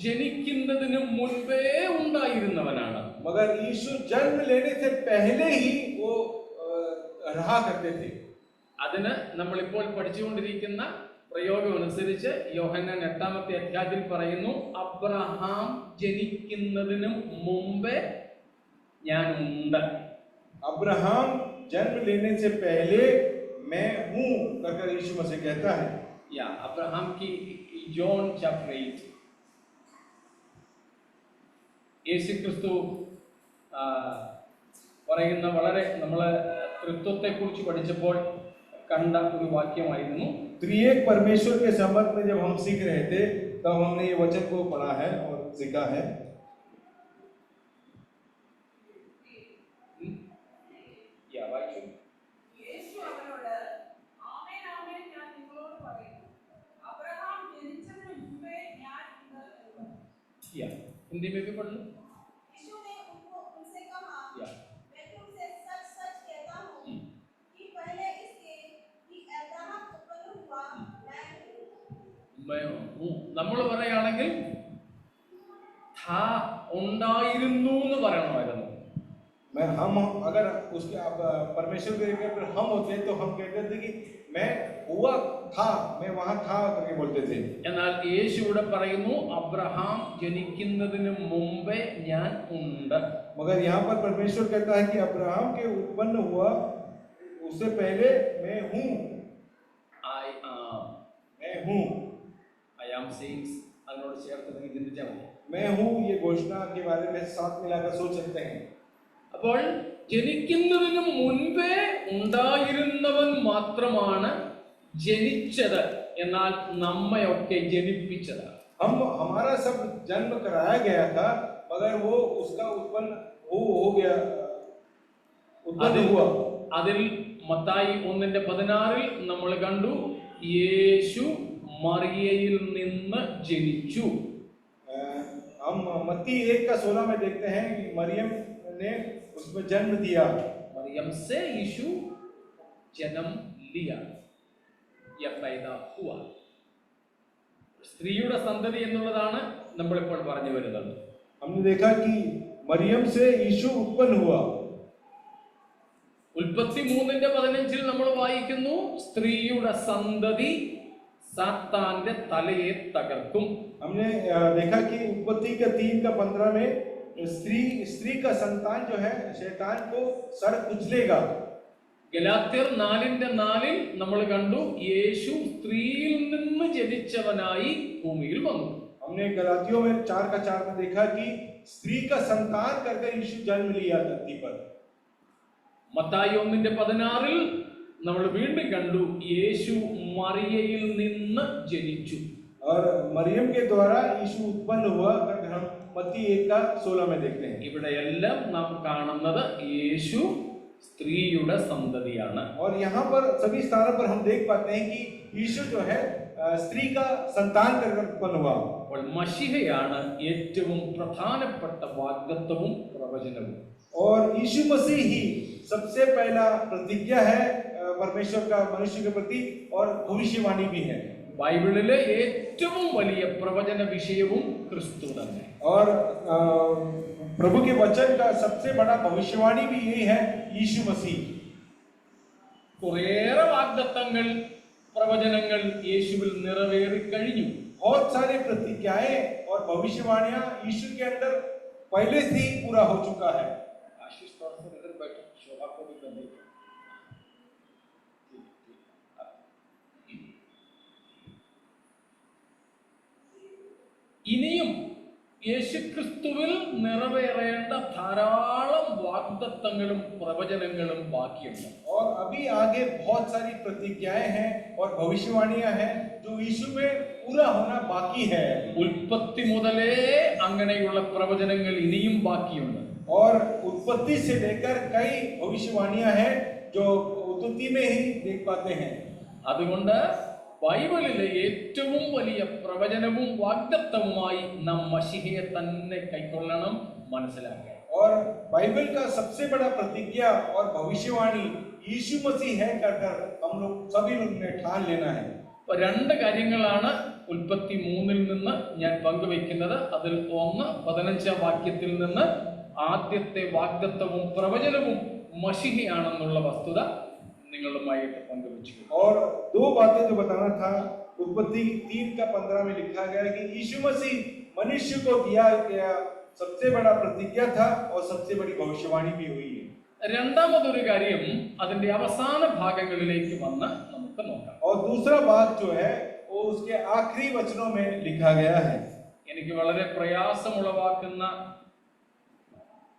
[SPEAKER 3] ജനിക്കുന്നതിന് മുൻപേ ഉണ്ടായിരുന്നവനാണ്.
[SPEAKER 2] मगर यीशु जन्म लेने से पहले ही वो रहा करते थे।
[SPEAKER 3] അതിന് നമ്മളിപ്പോൾ പഠിച്ചുകൊണ്ടിരിക്കുന്ന പ്രയോഗം അനുസരിച്ച് യോഹന്നാൻ 8-ാമത്തെ അധ്യായത്തിൽ പറയുന്നു, അബ്രഹാം ജനിക്കുന്നതിന് മുമ്പേ ഞാൻ ഉണ്ട്.
[SPEAKER 2] अब्राहम जन्म लेने से पहले मैं हूँ करके यीशु मसीह कहता है।
[SPEAKER 3] या अब्राहम की जॉन चैप्टर 8 യേശു ക്രിസ്തു പറയുന്ന വളരെ നമ്മൾ തൃത്വത്തെ കുറിച്ച് പഠിച്ചപ്പോൾ കണ്ട ഒരു വാക്യമായിരുന്നു.
[SPEAKER 2] त्रिएक परमेश्वर के संबंध में जब हम सीख रहे थे तब हमने ये वचन को पढ़ा है और सीखा है।
[SPEAKER 3] हिंदी में भी पढ़ लो.
[SPEAKER 6] यीशु ने उनसे कहा,
[SPEAKER 3] या
[SPEAKER 6] मैं तुमसे सच सच कहता हूँ कि पहले इसके कि अब्राहम उत्पन्न हुआ मैं हूँ.
[SPEAKER 3] നമ്മൾ പറയുകയാണെങ്കിൽ था ഉണ്ടായിരുന്നു എന്ന് പറയണമായിരുന്നു.
[SPEAKER 2] मैं हम अगर उसके परमेश्वर के अगर हम होते तो हम कहते थे कि मैं हुआ था, मैं वहां था करके बोलते थे।
[SPEAKER 3] എന്നാൽ യേശു ഇവിടെ പറയുന്നു अब्राहम ജനിക്കുന്നതിന് മുമ്പേ ഞാൻ ഉണ്ട്.
[SPEAKER 2] मगर यहाँ पर परमेश्वर कहता है कि अब्राहम के उत्पन्न हुआ उससे पहले मैं हूँ।
[SPEAKER 3] I am.
[SPEAKER 2] मैं हूँ,
[SPEAKER 3] I am saying അതിനോട് ചേർത്ത് നിങ്ങൾ ചിന്തിച്ചാൽ മതി.
[SPEAKER 2] मैं हूँ ये घोषणा के बारे में साथ मिलाकर सोच सकते हैं।
[SPEAKER 3] അപ്പോൾ ജനിക്കുന്നതിന് മുൻപേ ഉണ്ടായിരുന്നവൻ മാത്രമാണ് ജനിച്ചത്, എന്നാൽ നമ്മയൊക്കെ ജനിപ്പിച്ചത്.
[SPEAKER 2] हम हमारा सब जन्म कराया गया था, मगर वो उसका उत्पन्न हो गया, उत्पन्न हुआ।
[SPEAKER 3] അതിൽ മത്തായി 1:16 നമ്മൾ കണ്ടു, യേശു മറിയയിൽ നിന്ന് ജനിച്ചു.
[SPEAKER 2] हम मत्ती 1:16 में देखते हैं कि मरियम ने उसमें जन्म दिया।
[SPEAKER 3] मरियम से यीशु जन्म लिया या पैदा हुआ. സ്ത്രീയുടെ സന്തതി എന്നുള്ളതാണ് നമ്മളിപ്പോൾ പറഞ്ഞു വരുന്നത്.
[SPEAKER 2] हमने देखा कि मरियम से यीशु उत्पन्न हुआ।
[SPEAKER 3] ഉൽപ്പത്തി 3:15 നമ്മൾ വായിക്കുന്നു, സ്ത്രീയുടെ സന്തതി സാത്താന്റെ തലയെ തകർക്കും.
[SPEAKER 2] हमने देखा कि उत्पत्ति के 3:15 में स्त्री का संतान जो है शैतान को सर कुचलेगा।
[SPEAKER 3] ഗലാത്യർ 4:4 നമ്മൾ കണ്ടു, യേശു സ്ത്രീയിൽ നിന്ന് ജനിച്ചവനായി ഭൂമിയിൽ വന്നു.
[SPEAKER 2] हमने गलातियों में 4:4 में देखा कि स्त्री का संतान करके यीशु जन्म लिया धरती पर।
[SPEAKER 3] മത്തായി 1:16 നമ്മൾ വീണ്ടും കണ്ടു, യേശു മറിയയിൽ നിന്ന് ജനിച്ചു.
[SPEAKER 2] और मरियम के द्वारा यीशु उत्पन्न हुआ करके हम मत्ती 1:16 में देखते हैं।
[SPEAKER 3] ഇവിടെയെല്ലാം നാം കാണുന്നത് യേശു സ്ത്രീയുടെ സന്തതിയാണ്.
[SPEAKER 2] और यहाँ पर सभी स्थानों पर हम देख पाते हैं कि यीशु जो है स्त्री का संतान करके उत्पन्न हुआ।
[SPEAKER 3] അപ്പോൾ മശിഹയാണ് ഏറ്റവും പ്രധാനപ്പെട്ട വാഗ്ദത്തവും പ്രവചനവും.
[SPEAKER 2] और यीशु मसीह ही सबसे पहला प्रतिज्ञा है परमेश्वर का मनुष्य के प्रति और भविष्यवाणी भी है।
[SPEAKER 3] ബൈബിളിലെ ഏറ്റവും വലിയ പ്രവചന വിഷയവും ക്രിസ്തു തന്നെ.
[SPEAKER 2] और प्रभु के वचन का सबसे बड़ा भविष्यवाणी भी यही है, यीशु मसीह।
[SPEAKER 3] കുറേയേറെ വാഗ്ദത്തങ്ങൾ പ്രവചനങ്ങൾ യേശുവിൽ നിറവേറി കഴിഞ്ഞു.
[SPEAKER 2] बहुत सारी प्रतिज्ञाएं और भविष्यवाणियां यीशु के अंदर पहले से ही पूरा हो चुका है।
[SPEAKER 3] आशीष तौर पर इधर बैठो, शोभा को भी कर दो. ഇനിയും യേശുക്രിസ്തുവിൽ നിറവേറേണ്ട ധാരാളം വാഗ്ദത്തങ്ങളും പ്രവചനങ്ങളും ബാക്കിയുണ്ട്.
[SPEAKER 2] और अभी आगे बहुत सारी प्रतिज्ञाएं हैं और भविष्यवाणियां हैं जो यीशु में पूरा होना बाकी है।
[SPEAKER 3] ഉൽപ്പത്തി മുതലേ അങ്ങനെയുള്ള പ്രവചനങ്ങൾ ഇനിയും ബാക്കിയുണ്ട്.
[SPEAKER 2] और उत्पत्ति से लेकर कई भविष्यवाणियां हैं जो उत्पत्ति में ही देख पाते हैं।
[SPEAKER 3] അതുകൊണ്ട് ബൈബിളിലെ ഏറ്റവും വലിയ പ്രവചനവും വാഗ്ദത്തവുമായി നാം മശിഹയെ തന്നെ കൈക്കൊള്ളണം, മനസ്സിലാക്കണം.
[SPEAKER 2] और बाइबल का सबसे बड़ा प्रतिज्ञा और भविष्यवाणी यीशु मसीह है कर हम लोग सभी लोग ने ठान लेना है।
[SPEAKER 3] രണ്ട് കാര്യങ്ങളാണ് ഉൽപ്പത്തി 3 നിന്ന് ഞാൻ പങ്കുവെക്കുന്നത്. അതിൽ ഒന്ന് 15 വാക്യത്തിൽ നിന്ന് ആദ്യത്തെ വാഗ്ദത്തവും പ്രവചനവും മശിഹയാണെന്നുള്ള വസ്തുത നിങ്ങളുമായിട്ട് പങ്കുവെച്ചു.
[SPEAKER 2] और दो बातें जो बताना था, उत्पत्ति 3:15 में लिखा गया है कि यीशु मसीह मनुष्य को दिया गया सबसे बड़ा प्रतिज्ञा था और सबसे बड़ी भविष्यवाणी भी हुई है।
[SPEAKER 3] രണ്ടാമതൊരു കാര്യം അതിന്റെ അവസാന ഭാഗങ്ങളിലേക്ക് വന്ന് നമുക്ക് നോക്കാം.
[SPEAKER 2] और दूसरा बात जो है वो उसके आखिरी वचनों में लिखा गया है।
[SPEAKER 3] എനിക്ക് വളരെ പ്രയാസമുളവാക്കുന്ന,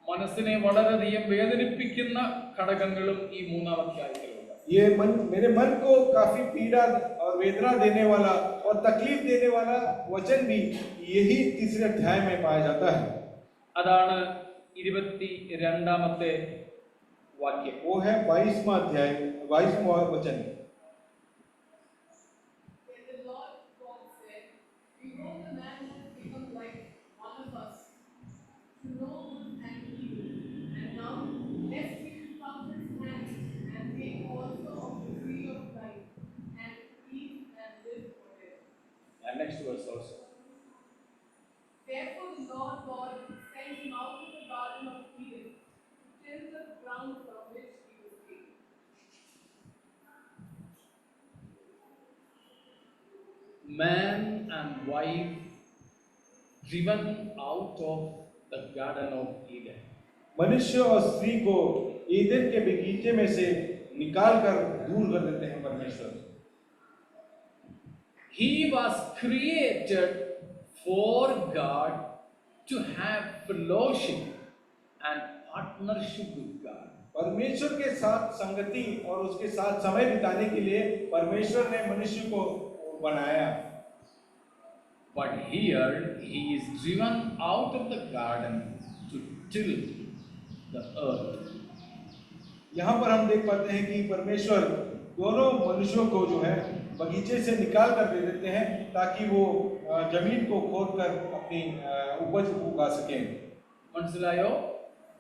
[SPEAKER 3] മനസ്സിനെ വളരെയധികം വേദനിപ്പിക്കുന്ന ഘടകങ്ങളും ഈ മൂന്നാം അധ്യായത്തിലുണ്ട്.
[SPEAKER 2] ये मेरे मन को काफी पीड़ा और वेदना देने वाला और तकलीफ देने वाला वचन भी यही तीसरे अध्याय में पाया जाता है।
[SPEAKER 3] അതാണ് 22ാമത്തെ വാക്യം.
[SPEAKER 2] वो है 22वां अध्याय 22वां वचन।
[SPEAKER 7] The Lord God said, "Behold, the man has become like one of us, to know good and evil. And now, lest he should come his hand and take also of the tree of life, and eat and live forever."
[SPEAKER 3] Next verse also.
[SPEAKER 7] Therefore the Lord God sent him out of the garden of Eden to till the ground from which he was taken.
[SPEAKER 3] Man and wife driven out of the garden of Eden.
[SPEAKER 2] मनुष्य और स्त्री को ईदेन के बगीचे में से निकाल कर दूर कर देते हैं परमेश्वर।
[SPEAKER 3] He was created for God to have fellowship and partnership with God.
[SPEAKER 2] परमेश्वर के साथ संगति और उसके साथ समय बिताने के लिए परमेश्वर ने मनुष्य को बनाया।
[SPEAKER 3] But here he is driven out of the garden to till the earth.
[SPEAKER 2] यहाँ पर हम देख पाते हैं कि परमेश्वर दोनों मनुष्यों को जो है बगीचे से निकाल कर दे देते हैं ताकि वो जमीन को खोद कर अपनी उपज उगा सकें।
[SPEAKER 3] മനസ്സിലായോ?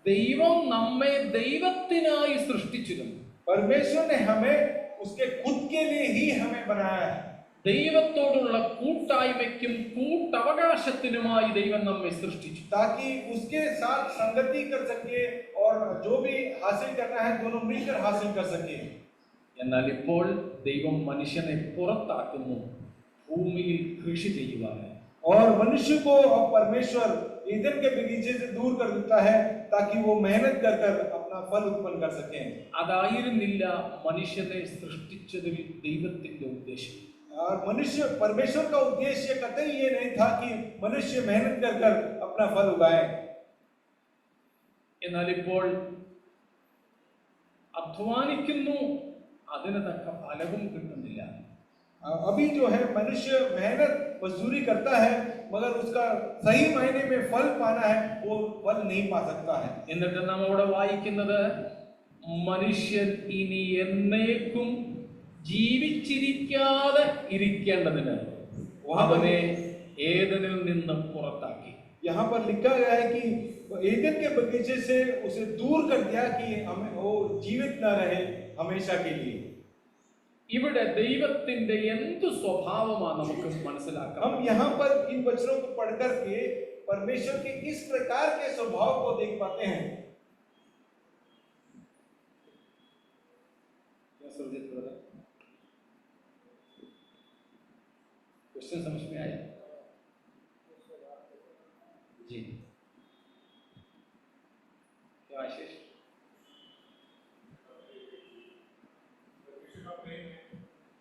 [SPEAKER 3] ദൈവം നമ്മെ ദൈവത്തിനായി സൃഷ്ടിച്ചിരുന്നു.
[SPEAKER 2] परमेश्वर ने हमें उसके खुद के लिए ही हमें बनाया है।
[SPEAKER 3] ദൈവത്തോടുള്ള കൂട്ടായ്മയ്ക്കും കൂട്ടവകാശത്തിനുമായി ദൈവം നമ്മെ സൃഷ്ടിച്ചു.
[SPEAKER 2] ताकि उसके साथ संगति कर सके और जो भी हासिल करना है दोनों मिलकर हासिल कर सके.
[SPEAKER 3] എന്നാൽ ഇപ്പോൾ ദൈവം മനുഷ്യനെ പുറത്താക്കുന്നു ഭൂമിയിൽ കൃഷി ചെയ്യുവാനായി.
[SPEAKER 2] और मनुष्य को अब परमेश्वर ईदन के बगीचे से दूर कर देता है ताकि वो मेहनत कर कर अपना फल उत्पन्न कर सके.
[SPEAKER 3] അതായിരുന്നില്ല മനുഷ്യനെ സൃഷ്ടിച്ചതിൽ ദൈവത്തിന്റെ ഉദ്ദേശം.
[SPEAKER 2] और मनुष्य परमेश्वर का उद्देश्य कतई ये नहीं था कि मनुष्य मेहनत कर कर अपना फल उगाए.
[SPEAKER 3] എന്നാൽ ഇപ്പോൾ അധ്വാനിക്കുന്നു, അതിന് തക്ക ഫലവും കിട്ടുന്നില്ല.
[SPEAKER 2] अभी जो है मनुष्य मेहनत मजदूरी करता है मगर उसका सही मायने में फल पाना है वो फल नहीं पा सकता है.
[SPEAKER 3] എന്നിട്ട് നാം അവിടെ വായിക്കുന്നത് മനുഷ്യൻ ഇനി എന്നേക്കും ജീവിച്ചിരിക്കാതെ ഇരിക്കേണ്ടതിന് അവനെ ഏദനിൽ നിന്ന് പുറത്താക്കി.
[SPEAKER 2] यहाँ पर लिखा गया है कि ईदन के बगीचे से उसे दूर कर दिया कि हमें वो जीवित न रहे हमेशा के लिए.
[SPEAKER 3] ഇവിടെ ദൈവത്തിന്റെ എന്ത് സ്വഭാവമാണ് നമുക്ക് മനസ്സിലാക്കാം.
[SPEAKER 2] हम यहाँ पर इन वचनों को पढ़कर के परमेश्वर के किस प्रकार के स्वभाव को देख पाते हैं.
[SPEAKER 3] क्वेश्चन समझ में आया जी? क्या आशीष?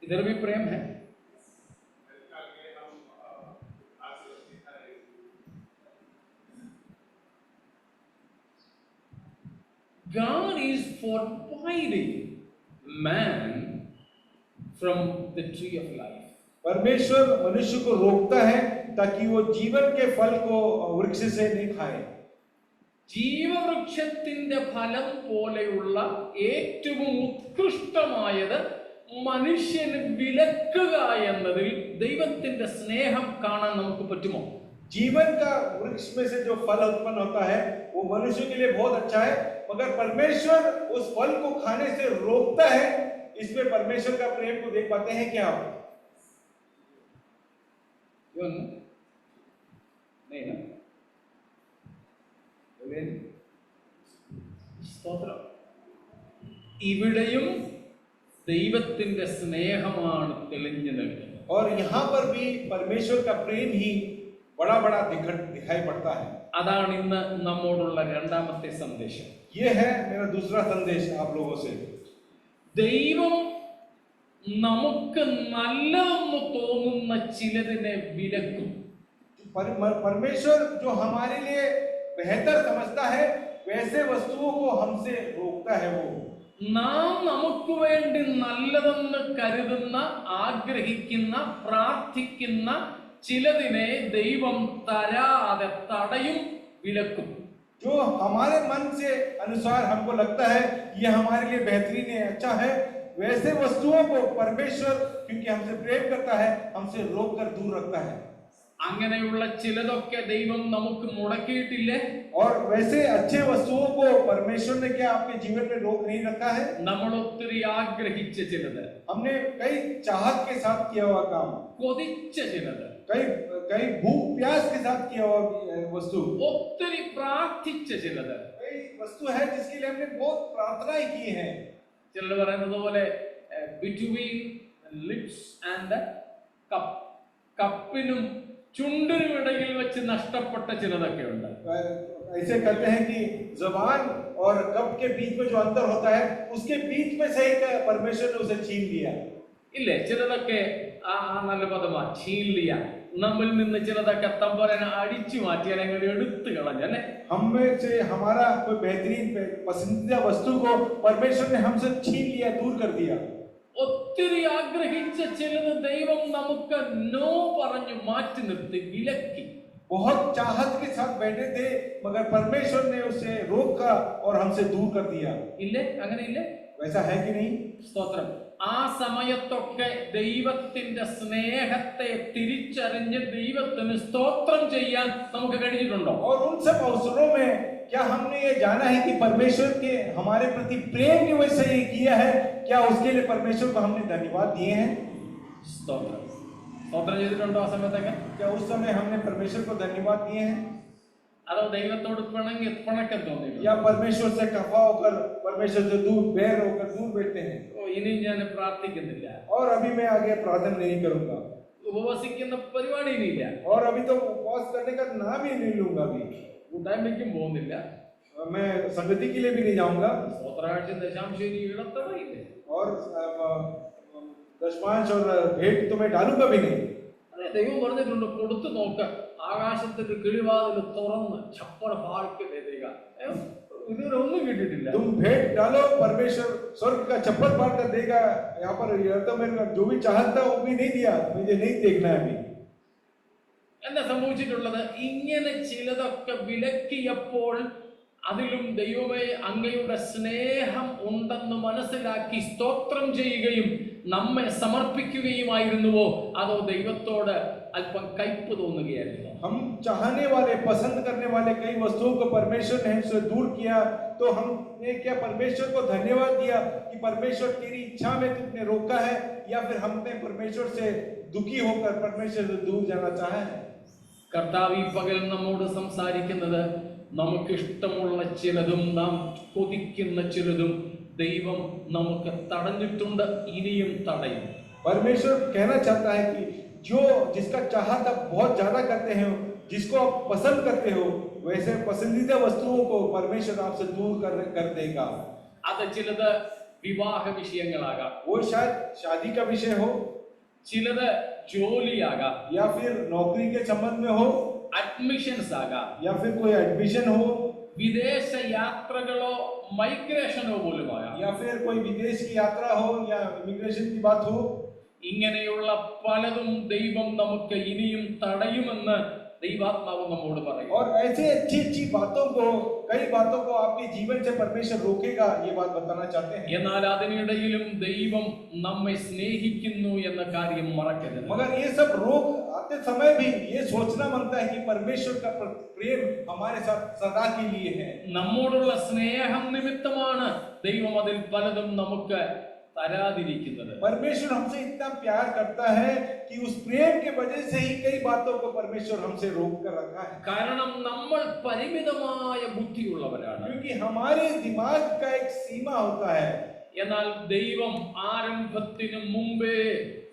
[SPEAKER 3] इधर भी प्रेम है. God is forbidding man from the tree of life.
[SPEAKER 2] परमेश्वर मनुष्य को रोकता है ताकि वो जीवन के फल को वृक्ष से नहीं खाए.
[SPEAKER 3] ജീവവൃക്ഷത്തിന്റെ ഫലം പോലെയുള്ള ഏറ്റവും ഉത്കൃഷ്ടമായത് മനുഷ്യന് വിലക്കുക എന്നതിൽ ദൈവത്തിന്റെ സ്നേഹം കാണാൻ നമുക്ക് പറ്റുമോ?
[SPEAKER 2] जीवन का वृक्ष में से जो फल उत्पन्न होता है वो मनुष्य के लिए बहुत अच्छा है मगर परमेश्वर उस फल को खाने से रोकता है. इसमें परमेश्वर का प्रेम को देख पाते हैं क्या आप?
[SPEAKER 3] नहीं ना? സ്തോത്രം. ഇവിടെയും ദൈവത്തിന്റെ സ്നേഹമാണ് തെളിഞ്ഞു നിൽക്കുന്നത്.
[SPEAKER 2] और यहाँ पर भी परमेश्वर का प्रेम ही बड़ा बड़ा दिखाई पड़ता है.
[SPEAKER 3] അതാണ് ഇന്ന് നമ്മോടുള്ള രണ്ടാമത്തെ സന്ദേശം.
[SPEAKER 2] ये है मेरा दूसरा संदेश आप लोगों से.
[SPEAKER 3] ദൈവം നമുക്ക് നല്ലതെന്ന് തോന്നുന്ന ചിലതിനെ വിലക്കും.
[SPEAKER 2] परमेश्वर जो हमारे लिए बेहतर समझता है वैसे वस्तुओं को हमसे रोकता है. वो
[SPEAKER 3] നാം നമുക്ക് വേണ്ടി നല്ലതെന്ന് കരുതുന്ന, ആഗ്രഹിക്കുന്ന, പ്രാർത്ഥിക്കുന്ന ചിലതിനെ ദൈവം തരാതെ തടയും, വിലക്കും.
[SPEAKER 2] जो हमारे मन से अनुसार हमको लगता है ये हमारे लिए बेहतरीन है, अच्छा है, वैसे वस्तुओं को परमेश्वर क्योंकि हमसे प्रेम करता है हमसे रोक कर दूर रखता है.
[SPEAKER 3] അങ്ങനെയുള്ള ചിലതൊക്കെ ദൈവം നമുക്ക് മുടക്കിയിട്ടില്ലേ?
[SPEAKER 2] और वैसे अच्छे वस्तुओं को परमेश्वर ने क्या आपके जीवन में रोक नहीं रखा है?
[SPEAKER 3] നമ്മൾ ഒത്തിരി ആഗ്രഹിച്ച ചിലത്,
[SPEAKER 2] हमने कई चाहत के साथ किया हुआ काम,
[SPEAKER 3] കൊതിച്ച ചിലത്,
[SPEAKER 2] कई कई भूख प्यास के साथ किया हुआ वस्तु,
[SPEAKER 3] ഒത്തിരി പ്രാർത്ഥിച്ച ചിലത്.
[SPEAKER 2] कई वस्तु है जिसके लिए हमने बहुत प्रार्थनाएं की हैं.
[SPEAKER 3] ചിലർ പറയുന്നത് പോലെ ബിറ്റ്വീൻ ലിപ്സ് ആൻഡ് കപ്പ്, കപ്പിനും ചുണ്ടിനും ഇടയിൽ വെച്ച് നഷ്ടപ്പെട്ട ചിലതൊക്കെ ഉണ്ട്.
[SPEAKER 2] ऐसे कहते हैं कि जबान और कप के बीच में जो अंतर होता है उसके बीच में से ही परमेश्वर ने उसे छीन लिया.
[SPEAKER 3] ഇല്ലേ? ചിലതൊക്കെ ആ നല്ല പദമാ, ഛീലിയ. നമ്മിൽ നിന്ന് ചിലതൊക്കെ തമ്പുരാനെ അടിച്ചു മാറ്റി അല്ലെങ്കിൽ എടുത്തു കളഞ്ഞല്ലേ?
[SPEAKER 2] हम में से हमारा कोई बेहतरीन पसंदीदा वस्तु को परमेश्वर ने हमसे छीन लिया, दूर कर दिया.
[SPEAKER 3] ഒത്തിരി ആഗ്രഹിച്ച ചിലത് ദൈവം നമുക്ക് നോ പറഞ്ഞു മാറ്റി നിർത്തി, വിലക്കി.
[SPEAKER 2] बहुत चाहत के साथ बैठे थे मगर परमेश्वर ने उसे रोका और हमसे दूर कर दिया.
[SPEAKER 3] ഇല്ലേ? അങ്ങനെ ഇല്ലേ?
[SPEAKER 2] वैसा है कि नहीं?
[SPEAKER 3] സ്തോത്രം. ആ സമയത്തൊക്കെ ദൈവത്തിന്റെ സ്നേഹത്തെ തിരിച്ചറിഞ്ഞ് ദൈവത്തിന് സ്തോത്രം ചെയ്യാൻ നമുക്ക് കഴിഞ്ഞിട്ടുണ്ടോ?
[SPEAKER 2] और उन सब अवसरों में क्या हमने ये जाना है कि परमेश्वर के हमारे प्रति प्रेम की वजह से ये किया है? क्या उसके लिए परमेश्वर को हमने धन्यवाद दिए हैं?
[SPEAKER 3] സ്തോത്രം. സ്തോത്രം ചെയ്തിട്ടുണ്ടോ ആ സമയത്തൊക്കെ?
[SPEAKER 2] क्या उस समय हमने परमेश्वर को धन्यवाद दिए हैं
[SPEAKER 3] അതോ ദൈവത്തോട് പിണക്കം തോന്നിയിട്ടുണ്ട്?
[SPEAKER 2] या परमेश्वर से खफा होकर परमेश्वर से दूर बैर होकर दूर बैठते हैं
[SPEAKER 3] ഓ, ഇനി ഞാൻ പ്രാർത്ഥിക്കുന്നില്ല,
[SPEAKER 2] और अभी मैं आगे प्रार्थना नहीं करूंगा
[SPEAKER 3] ഉപവസിക്കുന്ന പരിപാടി ഇനിയില്ല,
[SPEAKER 2] और अभी तो उपवास करने का नाम ही नहीं लूंगा अभी
[SPEAKER 3] കൂട്ടായ്മയ്ക്കും പോകുന്നില്ല,
[SPEAKER 2] मैं संगति के लिए भी नहीं जाऊंगा
[SPEAKER 3] സ്തോത്രാഴ്ച ദശാംശം ഇനി ഇടത്തറയില്ലേ.
[SPEAKER 2] और दशमांश और भेंट तो मैं डालूंगा भी नहीं
[SPEAKER 3] അതെ, ദൈവം പറഞ്ഞിട്ടുണ്ട്, കൊടുത്തു നോക്ക, ആകാശത്തിന്റെ കിളിവാതിൽ തുറന്ന് ചപ്പട പാഴ്ക്ക് തരിക. ഇതുവരെ ഒന്നും കിട്ടിയിട്ടില്ല.
[SPEAKER 2] तुम भेंट डालो, परमेश्वर स्वर्ग का छप्पर फाड़ कर देगा। यहाँ पर तो मैंने जो भी चाहता वो भी नहीं दिया, मुझे नहीं देखना है अभी।
[SPEAKER 3] എന്താ സംഭവിച്ചിട്ടുള്ളത്? ഇങ്ങനെ ചിലതൊക്കെ വിലക്കിയപ്പോൾ അതിലും ദൈവമേ അങ്ങയുടെ സ്നേഹം ഉണ്ടെന്ന് മനസ്സിലാക്കി സ്തോത്രം ചെയ്യുകയും നമ്മെ സമർപ്പിക്കുകയുമായിരുന്നുവോ, അതോ ദൈവത്തോട് അല്പം കയ്പ് തോന്നുകയായിരുന്നു?
[SPEAKER 2] हम चाहने वाले, पसंद करने वाले कई वस्तुओं को परमेश्वर ने हमसे दूर किया, तो हमने क्या परमेश्वर को धन्यवाद दिया कि परमेश्वर तेरी इच्छा में तुमने रोका है, या फिर हमने परमेश्वर से दुखी होकर परमेश्वर से दूर जाना चाहा है?
[SPEAKER 3] കർത്താവ് ഈ പകൽ നമ്മോട് സംസാരിക്കുന്നത്, നമുക്കിഷ്ടമുള്ള ചിലതും നാം കൊതിക്കുന്ന ചിലതും ദൈവം നമുക്ക് തടഞ്ഞിട്ടുണ്ട്, ഇനിയും തടയും.
[SPEAKER 2] परमेश्वर कहना चाहता है कि जो जिसका चाहत आप बहुत ज्यादा करते हैं, जिसको आप पसंद करते हो, वैसे पसंदीदा वस्तुओं को परमेश्वर आपसे दूर कर देगा।
[SPEAKER 3] അത് ചിലത് വിവാഹ വിഷയങ്ങളാകാം,
[SPEAKER 2] वो शायद शादी का विषय हो,
[SPEAKER 3] ചിലത് ജോലിയാകാം,
[SPEAKER 2] या फिर नौकरी के संबंध में हो,
[SPEAKER 3] അഡ്മിഷൻസ് ആകാം,
[SPEAKER 2] या फिर कोई एडमिशन हो,
[SPEAKER 3] വിദേശ യാത്രകളോ മൈഗ്രേഷനോ പോലും ആകാം,
[SPEAKER 2] या फिर कोई विदेश की यात्रा हो, या इमिग्रेशन की बात हो।
[SPEAKER 3] ഇങ്ങനെയുള്ള പലതും ദൈവം നമുക്ക് ഇനിയും തടയുമെന്ന് ദൈവാത്മാവ് നമ്മോട് പറയും.
[SPEAKER 2] और ऐसे अच्छी अच्छी बातों को, कई बातों को आपके जीवन से परमेश्वर रोकेगा, ये बात बताना चाहते हैं।
[SPEAKER 3] എന്നാൽ അതിനിടയിലും ദൈവം നമ്മെ സ്നേഹിക്കുന്നു എന്ന കാര്യം മറക്കരുത്.
[SPEAKER 2] मगर ये सब रोक आते समय भी ये सोचना बनता है कि परमेश्वर का प्रेम हमारे साथ सदा के लिए है।
[SPEAKER 3] നമ്മോടുള്ള സ്നേഹം നിമിത്തമാണ് ദൈവം അതിൽ പലതും നമുക്ക് തരാതിരിക്കുന്നത്.
[SPEAKER 2] परमेश्वर हमसे इतना प्यार करता है कि उस प्रेम के वजह से ही कई बातों को परमेश्वर हमसे रोक कर रखा है।
[SPEAKER 3] കാരണം നമ്മൾ പരിമിതമായ ബുദ്ധിയുള്ളവരാണ്.
[SPEAKER 2] क्योंकि हमारे दिमाग का एक सीमा होता है,
[SPEAKER 3] എന്നാൽ ദൈവം ആരംഭത്തിന് മുമ്പേ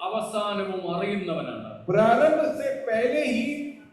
[SPEAKER 3] അവസാനവും അറിയുന്നവനാണ്.
[SPEAKER 2] प्रारंभ से पहले ही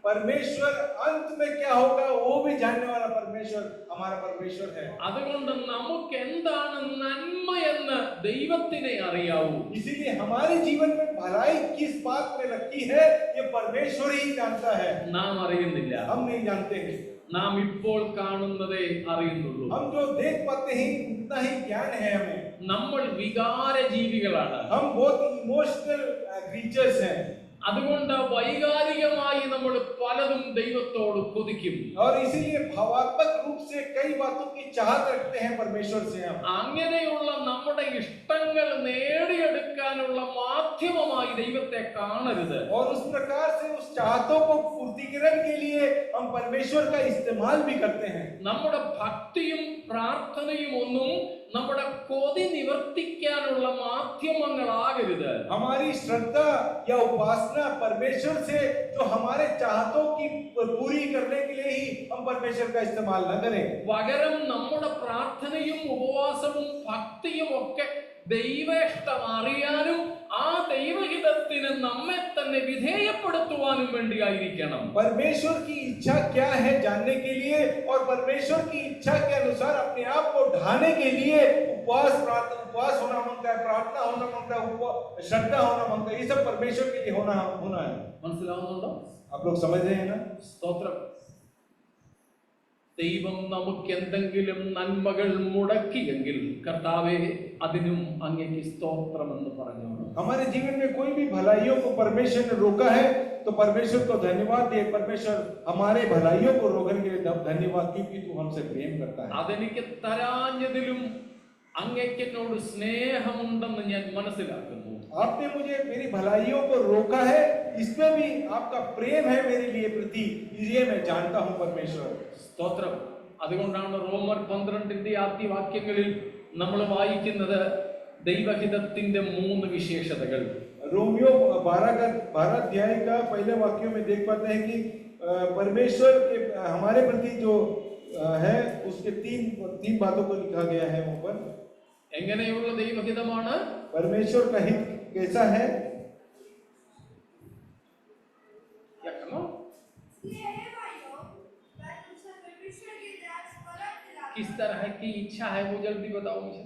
[SPEAKER 2] परमेश्वर अंत में क्या होगा वो भी जानने वाला परमेश्वर हमारा परमेश्वर है।
[SPEAKER 3] അതുകൊണ്ട് നമുക്ക് എന്താണ് നന്മയെന്ന് ദൈവത്തിനെ അറിയാവൂ.
[SPEAKER 2] इसीलिए हमारे जीवन में भलाई किस बात में रखी है ये परमेश्वर ही जानता है,
[SPEAKER 3] നാം അറിയുന്നില്ല.
[SPEAKER 2] हम नहीं जानते हैं।
[SPEAKER 3] നാം ഇപ്പോൾ കാണുന്നതേ അറിയുന്നുള്ളൂ.
[SPEAKER 2] हम जो देख पाते हैं उतना ही ज्ञान है हमें।
[SPEAKER 3] നമ്മൾ വികാര ജീവികളാണ്.
[SPEAKER 2] हम बहुत इमोशनल क्रीचर्स हैं,
[SPEAKER 3] അതുകൊണ്ട് വൈകാരികമായി നമ്മൾ പലതും ദൈവത്തോട് കൊതിക്കും.
[SPEAKER 2] और इसीलिए भावात्मक रूप से कई बातों की चाहत रखते हैं परमेश्वर से हम।
[SPEAKER 3] അങ്ങനെയുള്ള നമ്മുടെ ഇഷ്ടങ്ങൾ നേടിയെടുക്കാനുള്ള മാധ്യമമായി ദൈവത്തെ കാണരുത്.
[SPEAKER 2] और उस प्रकार से उस चाहतों को पूर्तिकरण के लिए हम परमेश्वर का इस्तेमाल भी करते हैं।
[SPEAKER 3] നമ്മുടെ ഭക്തിയും പ്രാർത്ഥനയും ഒന്നും നമ്മുടെ കൊതി നിവർത്തിക്കാനുള്ള മാധ്യമങ്ങളാകരുത്.
[SPEAKER 2] हमारी श्रद्धा या उपासना परमेश्वर से जो हमारे चाहतों की पूरी करने के लिए ही हम परमेश्वर का इस्तेमाल न करें।
[SPEAKER 3] പകരം നമ്മുടെ പ്രാർത്ഥനയും ഉപവാസവും ഭക്തിയും ഒക്കെ ദൈവേഷ്ടം അറിയാനും ആ ദൈവഹിതത്തിന് നമ്മെ തന്നെ വിധേയപ്പെടുത്തുവാനും വേണ്ടിയായിരിക്കണം.
[SPEAKER 2] परमेश्वर की इच्छा क्या है जानने के लिए और परमेश्वर की इच्छा के अनुसार अपने आप को ढाने के लिए उपवास होना मांगता है, प्रार्थना होना मांगता है, श्रद्धा होना मांगता है। ये सब परमेश्वर के लिए होना है।
[SPEAKER 3] മനസ്സിലാവുന്നുണ്ടോ?
[SPEAKER 2] आप लोग समझ रहे हैं ना?
[SPEAKER 3] സ്തോത്രം. ദൈവം നമുക്ക് എന്തെങ്കിലും നന്മകൾ മുടക്കിയെങ്കിൽ കർത്താവേ അതിനും അങ്ങേക്ക് സ്തോത്രമെന്ന് പറഞ്ഞോളൂ.
[SPEAKER 2] हमारे जीवन में कोई भी भलाइयों को परमेश्वर ने रोका है तो परमेश्वर को धन्यवाद दे। परमेश्वर हमारे भलाइयों को रोकने के लिए धन्यवाद, क्योंकि तू हमसे प्रेम करता है।
[SPEAKER 3] അതെനിക്ക് തരാഞ്ഞതിലും അങ്ങേക്ക് എന്നോട് സ്നേഹമുണ്ടെന്ന് ഞാൻ മനസ്സിലാക്കുന്നു.
[SPEAKER 2] आपने मुझे मेरी भलाइयों को रोका है, इसमें भी आपका प्रेम है मेरे लिए प्रति, इसलिए मैं जानता हूं परमेश्वर।
[SPEAKER 3] സ്തോത്രം. അതുകൊണ്ടാണ് റോമർ 12 ആദ്യ വാക്യങ്ങളിൽ നമ്മൾ വായിക്കുന്നത് ദൈവഹിതത്തിന്റെ 3 വിശേഷതകൾ.
[SPEAKER 2] रोमियो 12 अध्याय का पहले वाक्यों में देख पाते हैं कि परमेश्वर के हमारे प्रति जो है उसके तीन बातों को लिखा गया है वहां पर।
[SPEAKER 3] എങ്ങനെയുള്ള ദൈവഹിതമാണ്?
[SPEAKER 2] परमेश्वर का हित कैसा है?
[SPEAKER 3] Yeah, come on.
[SPEAKER 6] इसलिए हे भाइयों, मैं तुमसे परमेश्वर की दया से वरदान दिलाता
[SPEAKER 3] किस
[SPEAKER 6] हूं
[SPEAKER 3] तरह की इच्छा है वो जल्दी बताओ मुझे।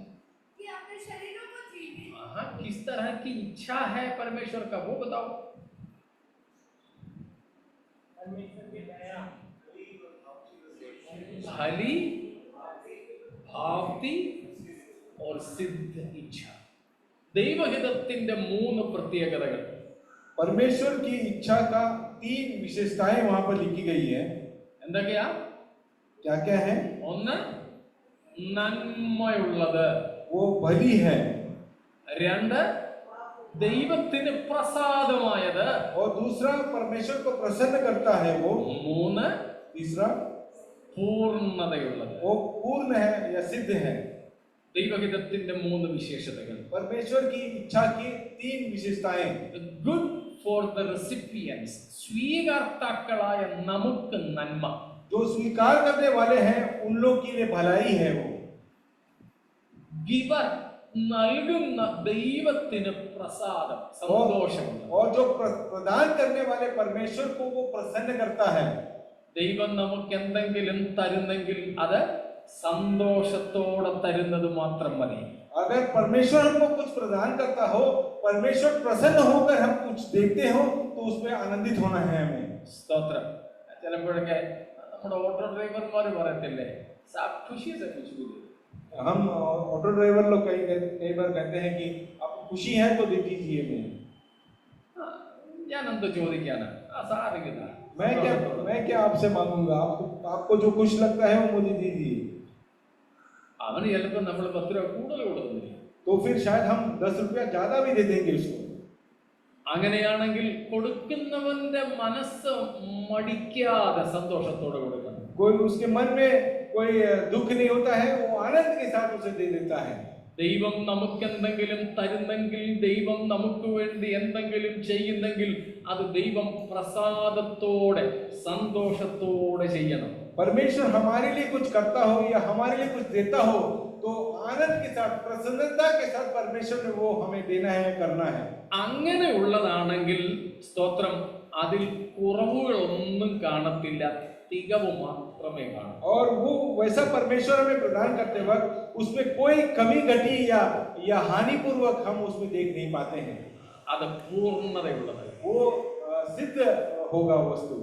[SPEAKER 6] कि अपने शरीरों को जीवित
[SPEAKER 3] हाँ, किस तरह की इच्छा है परमेश्वर का वो बताओ। भली, भावती और सिद्ध इच्छा, ദൈവഹിതത്തിന്റെ 3 പ്രത്യേകതകൾ।
[SPEAKER 2] परमेश्वर की इच्छा का 3 विशेषताएं वहां पर लिखी गई है।
[SPEAKER 3] എന്തൊക്കെയാ?
[SPEAKER 2] क्या क्या है?
[SPEAKER 3] ഒന്ന്, നന്മയുള്ളത്.
[SPEAKER 2] वो भली है।
[SPEAKER 3] 2, ദൈവത്തിന് പ്രസാദമായത്.
[SPEAKER 2] और दूसरा परमेश्वर को प्रसन्न करता है वो।
[SPEAKER 3] 3,
[SPEAKER 2] तीसरा
[SPEAKER 3] പൂർണ്ണതയുള്ളത്.
[SPEAKER 2] वो पूर्ण है या सिद्ध है।
[SPEAKER 3] ദൈവഹിതത്തിന്റെ 3 വിശേഷതകൾ.
[SPEAKER 2] परमेश्वर की इच्छा की 3 विशेषताएं।
[SPEAKER 3] ഗുഡ് ഫോർ ദ റെസിപ്പിയൻസ്, സ്വീകർത്താക്കളായ നമുക്ക് നന്മ.
[SPEAKER 2] जो स्वीकार करने वाले हैं उन लोग के लिए भलाई है वो।
[SPEAKER 3] ഗിവർ, നൽകുന്ന ദൈവത്തിന് പ്രസാദം, സന്തോഷം.
[SPEAKER 2] और जो प्रदान करने वाले परमेश्वर को वो प्रसन्न करता है।
[SPEAKER 3] ദൈവം നമുക്ക് എന്തെങ്കിലും തരുന്നെങ്കിൽ അത് സന്തോഷത്തോടെ തരുന്നത് മാത്രം മതി.
[SPEAKER 2] अगर परमेश्वर हमको कुछ प्रदान करता हो, परमेश्वर प्रसन्न होकर हम कुछ देते हो तो उसमें आनंदित होना है हमें।
[SPEAKER 3] സ്തോത്രം. ചിലപ്പോഴൊക്കെ നമ്മുടെ ഓട്ടോ ഡ്രൈവർമാർ പറയത്തില്ലേ, സാബ് ഖുഷി സെ കുछ भी दे.
[SPEAKER 2] हम ऑटो ड्राइवर लोग कई बार कहते हैं कि आपको खुशी है तो दे दीजिए हमें।
[SPEAKER 3] ഞാൻ എന്ത് ചോദിക്കാനാ? ആ സാറിങ്ങിതാ.
[SPEAKER 2] मैं क्या आपसे मांगूंगा? आपको जो खुश लगता है वो मुझे दीजिए।
[SPEAKER 3] അവന് ചിലപ്പോൾ നമ്മൾ 10 രൂപ കൂടുതൽ കൊടുക്കുന്നില്ല.
[SPEAKER 2] तो फिर शायद हम 10 रुपया ज्यादा भी दे देंगे उसको।
[SPEAKER 3] അങ്ങനെയാണെങ്കിൽ കൊടുക്കുന്നവന്റെ മനസ്സ് മടിക്കാതെ സന്തോഷത്തോടെ കൊടുക്കണം.
[SPEAKER 2] कोई उसके मन में कोई दुख नहीं होता है, वो आनंद के साथ उसे दे देता है।
[SPEAKER 3] ദൈവം നമുക്ക് എന്തെങ്കിലും തരുന്നെങ്കിൽ, ദൈവം നമുക്ക് വേണ്ടി എന്തെങ്കിലും ചെയ്യുന്നെങ്കിൽ അത് ദൈവം പ്രസാദത്തോടെ സന്തോഷത്തോടെ ചെയ്യണം.
[SPEAKER 2] परमेश्वर हमारे लिए कुछ करता हो या हमारे लिए कुछ देता हो तो आनंद के साथ, प्रसन्नता के साथ परमेश्वर ने वो हमें देना है, करना है।
[SPEAKER 3] അങ്ങനെയുള്ളതാണെങ്കിൽ സ്തോത്രം, അതിൽ കുറവുകളൊന്നും കാണത്തില്ല, തികവ് മാത്രമേ കാണൂ.
[SPEAKER 2] और वो वैसा परमेश्वर हमें प्रदान करते वक्त उसमें कोई कमी घटी या हानि पूर्वक हम उसमें देख नहीं पाते हैं।
[SPEAKER 3] അത് പൂർണ്ണതയുള്ളത്.
[SPEAKER 2] वो सिद्ध होगा वस्तु।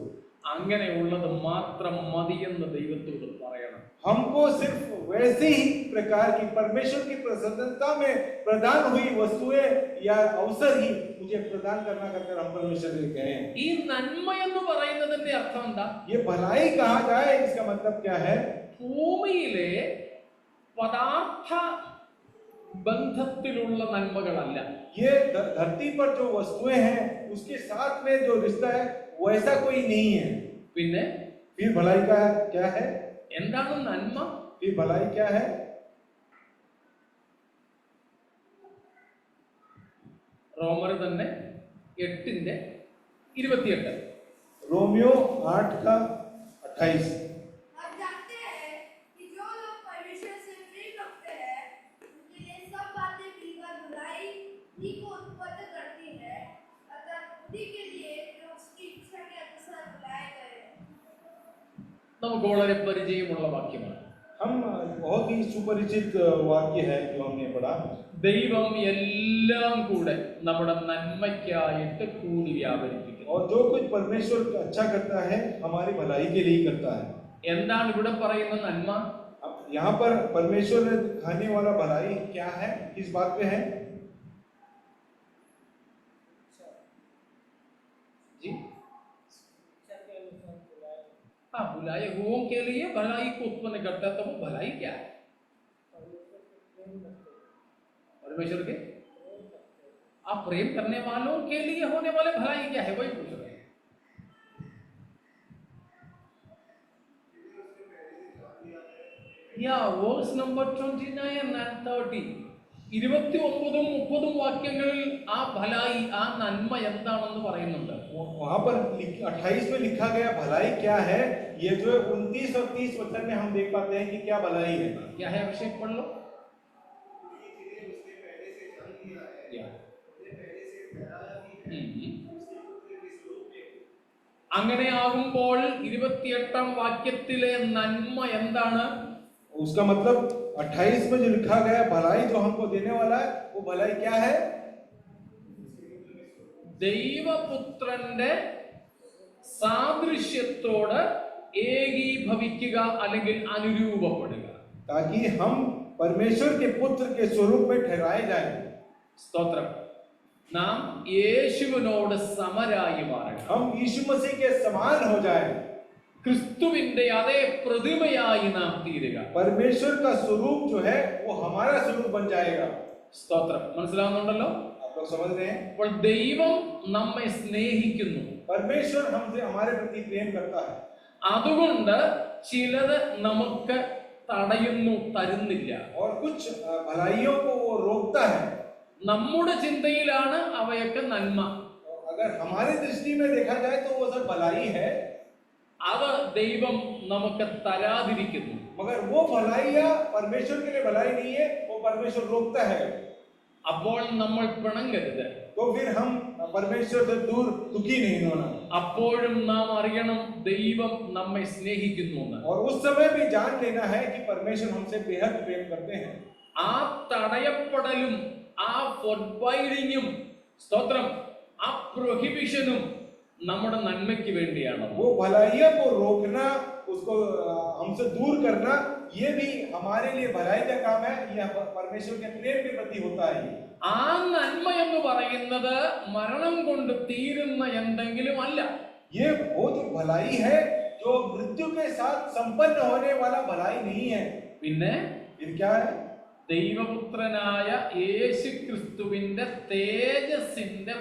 [SPEAKER 3] അങ്ങനെയുള്ളത് മാത്രം മതിയെന്ന് ദൈവത്തോട് പറയണം.
[SPEAKER 2] हमको सिर्फ वैसे ही प्रकार की परमेश्वर की प्रसन्नता में प्रदान हुई वस्तुएं या अवसर ही मुझे प्रदान करना कर हम परमेश्वर से कहें।
[SPEAKER 3] ഈ നന്മ എന്ന് പറയുന്നതിന്റെ അർത്ഥം എന്താ?
[SPEAKER 2] ये भलाई कहा जाए इसका मतलब क्या है?
[SPEAKER 3] ഭൂമിയിലെ പദാർത്ഥ ബന്ധത്തിലുള്ള നന്മകളല്ല.
[SPEAKER 2] ये धरती पर जो वस्तुएं हैं उसके साथ में जो रिश्ता है वैसा कोई नहीं है।
[SPEAKER 3] പിന്നെ
[SPEAKER 2] फिर भलाई का क्या है?
[SPEAKER 3] എന്താണ് നന്മ?
[SPEAKER 2] फिर भलाई क्या है?
[SPEAKER 3] റോമർ തന്നെ 8:28.
[SPEAKER 2] रोमियो 8:28।
[SPEAKER 6] हम जानते हैं कि जो लोग परमेश्वर से प्रेम रखते हैं उनके लिए सब बातें मिलकर भलाई ही को उत्पन्न करती है, अतः उन्हीं के लिए जो उसकी इच्छा के अनुसार बुलाए गए हैं।
[SPEAKER 3] നമുക്ക് വളരെ പരിചയമുള്ള വാക്യമാണ്.
[SPEAKER 2] हम बहुत ही सुपरिचित वाक्य है जो हमने पढ़ा।
[SPEAKER 3] ദൈവം എല്ലാം കൂടെ നമ്മുടെ നന്മയ്ക്കായിട്ട് കൂടി വ്യാപരിപ്പിക്കുന്നു.
[SPEAKER 2] और जो कुछ परमेश्वर अच्छा करता है हमारी भलाई के लिए करता है।
[SPEAKER 3] എന്താണ് ഇവിടെ പറയുന്ന നന്മ?
[SPEAKER 2] अब यहाँ पर परमेश्वर ने खाने वाला भलाई क्या है, किस बात पे है?
[SPEAKER 3] जी हाँ, बुलाए हुओं के लिए भलाई को उत्पन्न करता है, तो वो भलाई क्या है? परमेश्वर के आप प्रेम करने वालों के लिए होने वाले भलाई क्या है, वही पूछ रहे हैं. Yeah, verse number 29 and 30. 29ഉം 30ഉം വാക്യങ്ങളിൽ ആ ഭലായി, ആ നന്മ എന്താണെന്ന് പറയുന്നുണ്ട്.
[SPEAKER 2] वहां पर 28 में लिखा गया भलाई क्या है, ये जो है 29 और 30 वचन में हम देख पाते हैं कि क्या भलाई है।
[SPEAKER 3] क्या है अभिषेक, पढ़ लो. അങ്ങനെയാകുമ്പോൾ 28ാം വാക്യത്തിലെ നന്മ എന്താണ്?
[SPEAKER 2] उसका मतलब 28 में जो लिखा गया भलाई जो हमको देने वाला है, वो भलाई क्या है?
[SPEAKER 3] ദൈവപുത്രന്റെ സാദൃശ്യത്തോട് ഏകീഭവിക്കുക അല്ലെങ്കിൽ അനുരൂപപ്പെടുക.
[SPEAKER 2] ताकि हम परमेश्वर के पुत्र के स्वरूप में ठहराए जाएं।
[SPEAKER 3] സ്തോത്രം. നാം യേശുവിനോട് സമരായി മാറണം.
[SPEAKER 2] हम यीशु मसीह के समान हो जाएं।
[SPEAKER 3] ക്രിസ്തുവിന്റെ അതേ പ്രതിമയായി നാം തീരുക.
[SPEAKER 2] परमेश्वर का स्वरूप जो है वो हमारा स्वरूप बन जाएगा।
[SPEAKER 3] സ്തോത്രം. മനസ്സിലാവുന്നുണ്ടല്ലോ?
[SPEAKER 2] आप लोग समझ रहे हैं?
[SPEAKER 3] അപ്പോൾ ദൈവം നമ്മെ സ്നേഹിക്കുന്നു.
[SPEAKER 2] परमेश्वर हमसे हमारे प्रति प्रेम करता है।
[SPEAKER 3] അതുകൊണ്ട് ചിലത് നമുക്ക് തടയുന്നു, തരുന്നില്ല.
[SPEAKER 2] और कुछ भलाइयों को वो रोकता है।
[SPEAKER 3] നമ്മുടെ ചിന്തയിലാണ് അവയൊക്കെ നന്മ.
[SPEAKER 2] अगर हमारी दृष्टि में देखा जाए तो वो सब भलाई है,
[SPEAKER 3] അവ ദൈവം നമുക്ക് തരാതിരിക്കുന്നു.
[SPEAKER 2] मगर वो भलाइयाँ परमेश्वर के लिए भलाई नहीं है, वो परमेश्वर रोकता है।
[SPEAKER 3] അപ്പോൾ നമ്മൾ പിണങ്ങരുത്.
[SPEAKER 2] तो फिर हम परमेश्वर से दूर दुखी नहीं होना।
[SPEAKER 3] അപ്പോഴും നാം അറിയണം ദൈവം നമ്മെ സ്നേഹിക്കുന്നു എന്ന്.
[SPEAKER 2] और उस समय भी जान लेना है कि परमेश्वर हमसे बेहद प्रेम करते हैं।
[SPEAKER 3] ആ തടയപ്പെടലും ആ ഫോർബൈഡിങ്ങും, സ്തോത്രം, ആ പ്രൊഹിബിഷനും നമ്മുടെ നന്മയ്ക്ക് വേണ്ടിയാണ്.
[SPEAKER 2] वो भलाइयों को रोकना, उसको हमसे दूर करना, ये भी हमारे लिए भलाई का काम है। यह परमेश्वर के प्रेम के प्रति होता है।
[SPEAKER 3] ആ നന്മ എന്ന് പറയുന്നത് മരണം കൊണ്ട് തീരുന്ന എന്തെങ്കിലും അല്ല.
[SPEAKER 2] ये वो जो भलाई है जो मृत्यु के साथ संपन्न होने वाला भलाई नहीं है।
[SPEAKER 3] പിന്നെ
[SPEAKER 2] फिर क्या है?
[SPEAKER 3] ദൈവപുത്രനായ യേശു ക്രിസ്തുവിന്റെ തേജസ്സിന്റെ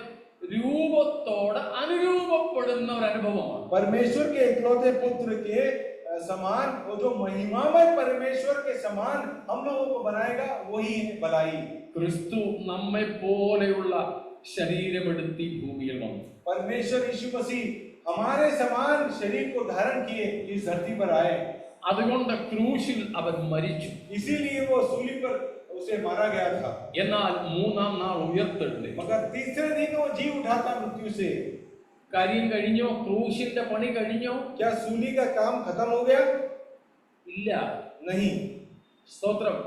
[SPEAKER 3] രൂപത്തോട് അനുരൂപപ്പെടുന്ന ഒരു അനുഭവമാണ്.
[SPEAKER 2] परमेश्वर के इकलौते पुत्र के समान, वो जो महिमामय परमेश्वर के समान हम लोगों को बनाएगा, वही है भलाई।
[SPEAKER 3] ക്രിസ്തു നമ്മെ പോലെയുള്ള ശരീരമെടുത്തി ഭൂമിയിൽ വന്നു.
[SPEAKER 2] परमेश्वर यीशु मसीह हमारे समान शरीर को धारण किए इस धरती पर आए।
[SPEAKER 3] അതുകൊണ്ട് ക്രൂശിൽ അവൻ മരിച്ചു.
[SPEAKER 2] इसीलिए वो सूली पर उसे मारा गया था।
[SPEAKER 3] എന്നാൽ 3-ാം നാൾ ഉയർത്തെഴുന്നേറ്റു.
[SPEAKER 2] मगर तीसरे दिन वो जी उठा था मृत्यु से।
[SPEAKER 3] കാര്യം കഴിഞ്ഞോ? ക്രൂശിന്റെ പണി കഴിഞ്ഞോ?
[SPEAKER 2] क्या सूली का काम खत्म हो गया?
[SPEAKER 3] ഇല്ല.
[SPEAKER 2] नहीं।
[SPEAKER 3] സ്തോത്രം.